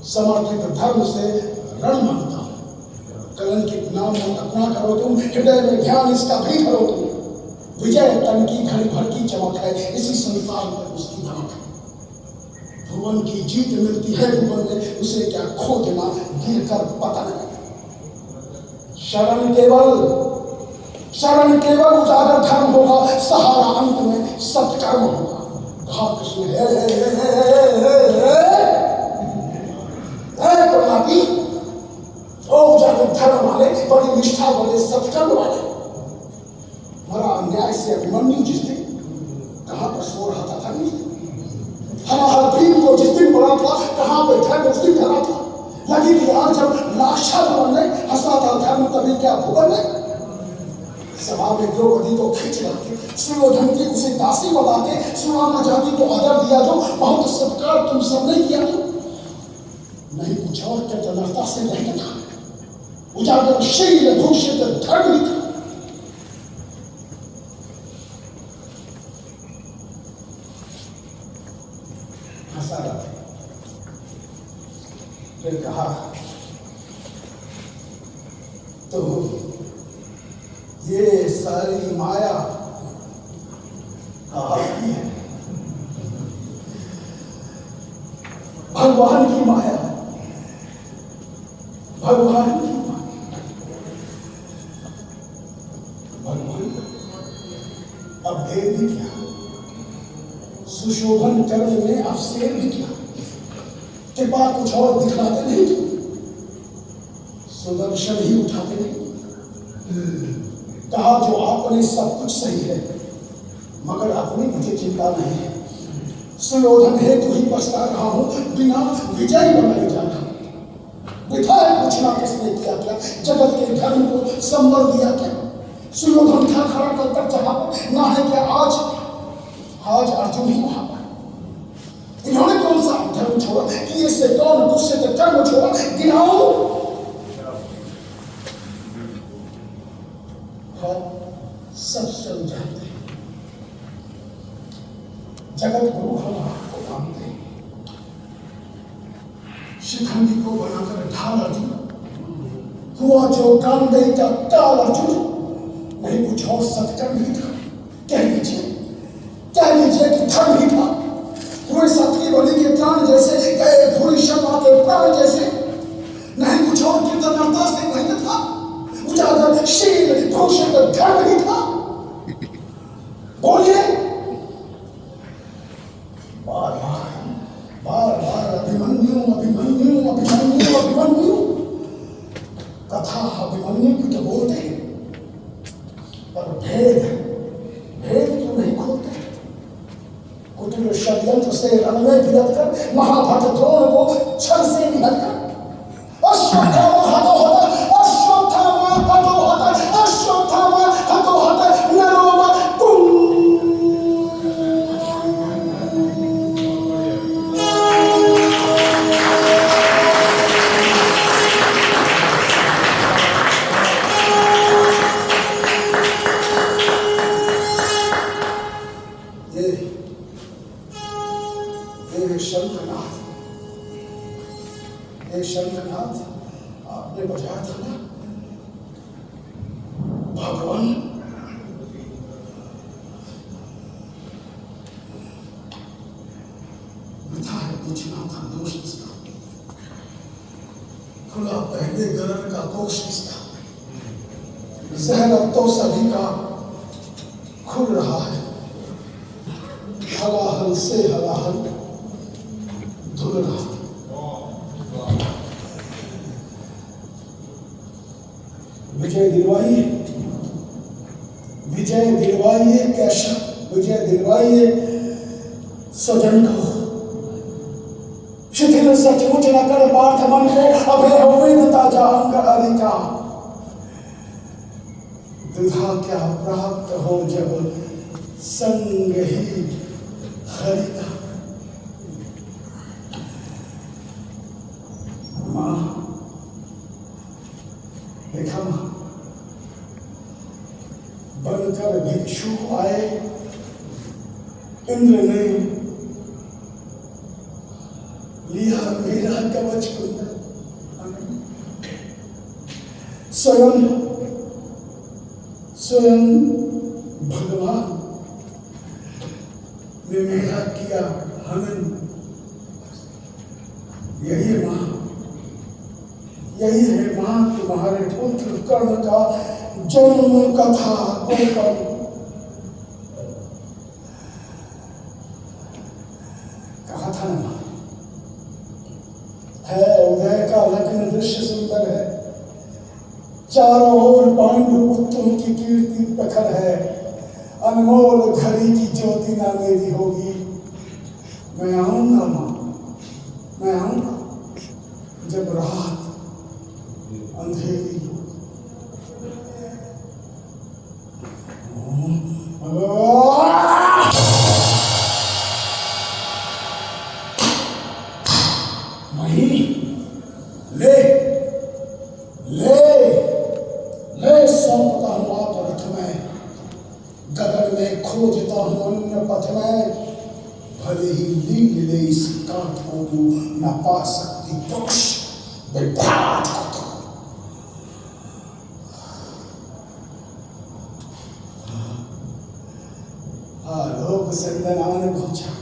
Speaker 1: समर्पित धर्म से रण मानता हूं। कलंकित नाम अपना करो तुम, हृदय में ध्यान इसका भी करो तुम। विजय तन की घड़ी भर की चमक है, इसी संसार में उसकी धमक है। भुवन की जीत मिलती है भुवन में, उसे क्या खोजना गिर कर पतन है। शरण केवल उजागर धर्म होगा, सहारा अंत में सत्कर्म होगा। कहा कृष्ण प्रहलादी, ओ उजागर धर्म वाले, बड़ी निष्ठा वाले, सत्कर्म वाले, मरा अन्याय से अभिमन्यु जिस दिन, कहां पर सो रहा था धर्म, हमारा भीम को जिस दिन पड़ा था, कहां पर धर्म उस दिन धरा था। लगी थी आज जब लाक्षा भवन ने हंसा था धर्म, तभी क्या भुवन ने सभा में द्रौपदी को खींच लाके, सुयोधन की उसे दासी बना के, सुनामा जाति को आदर दिया जो, बहुत सत्कार तुम सबने किया तो नहीं पूछा और क्या नरता से नहीं था। उजागर शील भूषित धर्म ही था। हंसा रहा, फिर कहा तो ये सारी माया आपकी है, भगवान की माया, भगवान की माया। भगवान अब भेद भी क्या, सुशोभन कर्म में अब शेर भी क्या, कृपा कुछ और दिखलाते नहीं, सुदर्शन ही उठाते नहीं। कहा जो आपने सब कुछ सही है, मगर अपनी मुझे चिंता नहीं है। सुयोधन है तू ही पछता रहा हूं, बिना विजय बनाए जाना। विधाय पूछना किसने किया क्या, जगत के धर्म को संबल दिया क्या। सुयोधन था खड़ा कल तक जहां पर ना है क्या आज अर्जुन ही वहां पर। इन्होंने कौन सा धर्म छोड़ा कि इससे कौन गुस्से से कर्म छोड़ा, गिनाओ। सब समझाते हैं, जगत गुरु हम आपको मानते हैं। शिखंडी को बनाकर ढाल अर्जुन, हुआ जो काम नहीं का काल अर्जुन, नहीं कुछ और सत्कर्म ही था। कह लीजिए कि धर्म ही था। हुए सत्य बलि के प्राण जैसे, गए भूरी शर्मा के प्राण जैसे, नहीं कुछ और कृतज्ञता से नहीं था। उजागर शील भूषित धर्म ही था। बोलिए, बार बार अभिमन्यु अभिमन्यु अभिमन्यु अभिमन्यु, कथा अभिमन्यु की तो बोलते हैं, पर भेद क्यों नहीं खोलते। कुटिल षड्यंत्र से रण में भिड़त कर, महाभारत द्रोण को छल से निहत कर, अश्वत्थामा हतो हत नरोमा शंखनाथ आपने बजाया था ना, भगवान मिथा है, पूछना था दोष इसका। खुला पहले गरन का कोशिश था, जहर अब तो सभी का खुल रहा है, हलाहल से हलाहल धुल रहा है। विजय दिलवाइए, विजय दिलवाइए, कैसा विजय दिलवाइए सजन को। शिथिल सचमुच न कर पार्थ मन को, अभय अवैधता जांग अधिका। दुधा क्या प्राप्त हो जब संग ही हरि का। मां देखा, मां बनकर भिक्षु आए, इंद्र ने लिया मेरा कवच कुंडल। स्वयं भगवान ने मेरा किया हनन। यही है मां, यही है मां तुम्हारे पुत्र कर्ण का जन्म कथा कोपन। कहा था ना, है उदय का लग्न दृश्य सुंदर है, चारों ओर पांडु पुत्रों की कीर्ति प्रखर है, अनमोल घड़ी की ज्योति ना मेरी होगी। मैं आऊंगा मां, मैं आऊंगा जब रात अंधेरी मही ले ले ले सौंपता हूं आप रथ में, गगन में खोजता हूं अन्य पथ में। भले ही लील ले इस कांट को तू न पा सकती पुरुष विभ्राट को तू। आलोक संदनान पहुंचा,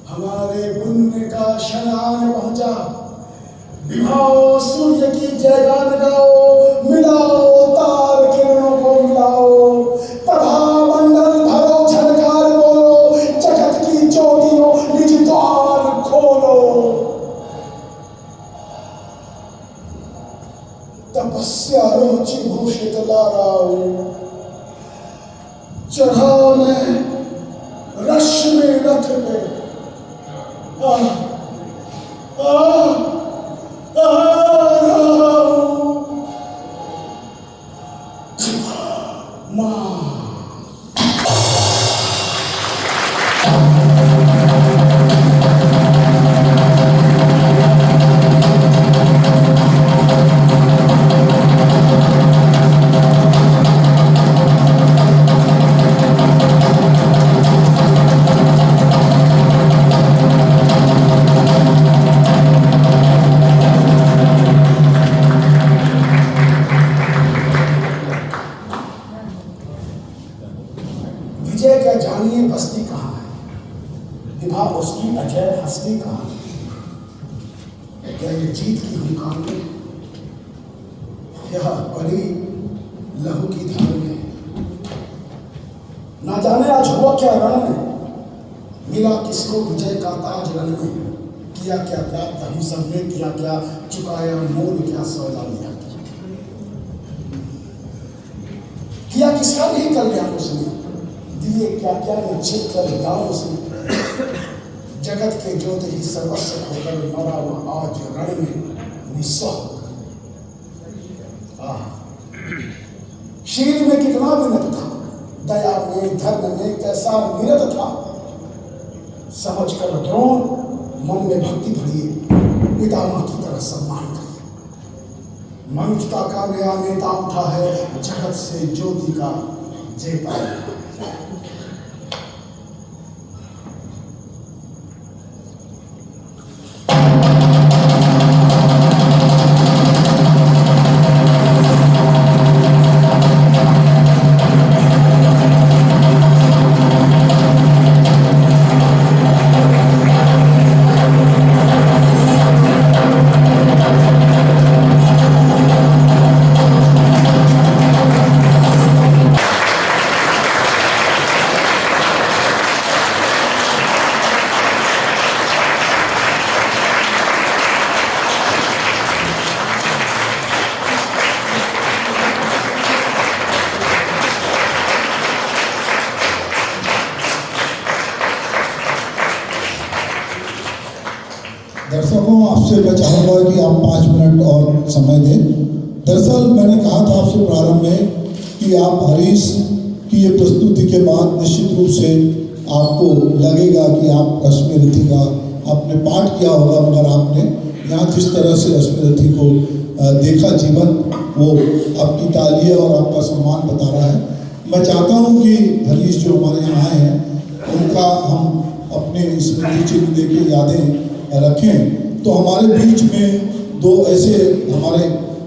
Speaker 1: हमारे पुण्य का शनान पहुंचा। विभाओ सूर्य की जयगान गाओ, मिलाओ तार किरणों को मिलाओ। प्रभा मंडल भरो झनकार बोलो, जगत की ज्योतियों निज द्वार खोलो। तपस्या रुचि भूषित लाराओ, चढ़ा मैं रश्मि रथ पे। विजय क्या जानिए बस्ती कहाँ है, विभा उसकी अजय हस्ती कहाँ है। क्या ये जीत की हुंकार में, यह परी लहू की धार में। ना जाने आज हुआ क्या रण में, मिला किसको विजय का ताज रण में। किया क्या प्राप्त हम सब ने, किया क्या चुकाया मोल, क्या सौदा लिया। किया किसका नहीं कल्याण उसने, दिए क्या क्या निश्चित कर दाव उसने। जगत के ज्योति ही सर्वस्व होकर मरा वह आज रण में निस्वार्थ। शील में कितना विनत था, दया में धर्म में कैसा निरत था। समझ कर द्रोण मन में भक्ति भरिए, पितामह की तरह सम्मान करिए। मनुष्यता का नया नेता उठा है, जगत से ज्योति का जेता।
Speaker 3: दर्शकों, आपसे मैं चाहूँगा कि आप 5 मिनट और समय दें। दरअसल मैंने कहा था आपसे प्रारंभ में कि आप हरीश की ये प्रस्तुति के बाद निश्चित रूप से आपको लगेगा कि आप रश्मि रथी का आपने पाठ किया होगा, मगर आपने यहाँ जिस तरह से रश्मि रथी को देखा जीवन, वो आपकी तालियां और आपका सम्मान बता रहा है। मैं चाहता हूँ कि हरीश जो हमारे यहाँ आए हैं उनका हम अपने स्मृति चिन्ह देके यादें रखें। तो हमारे बीच में दो ऐसे हमारे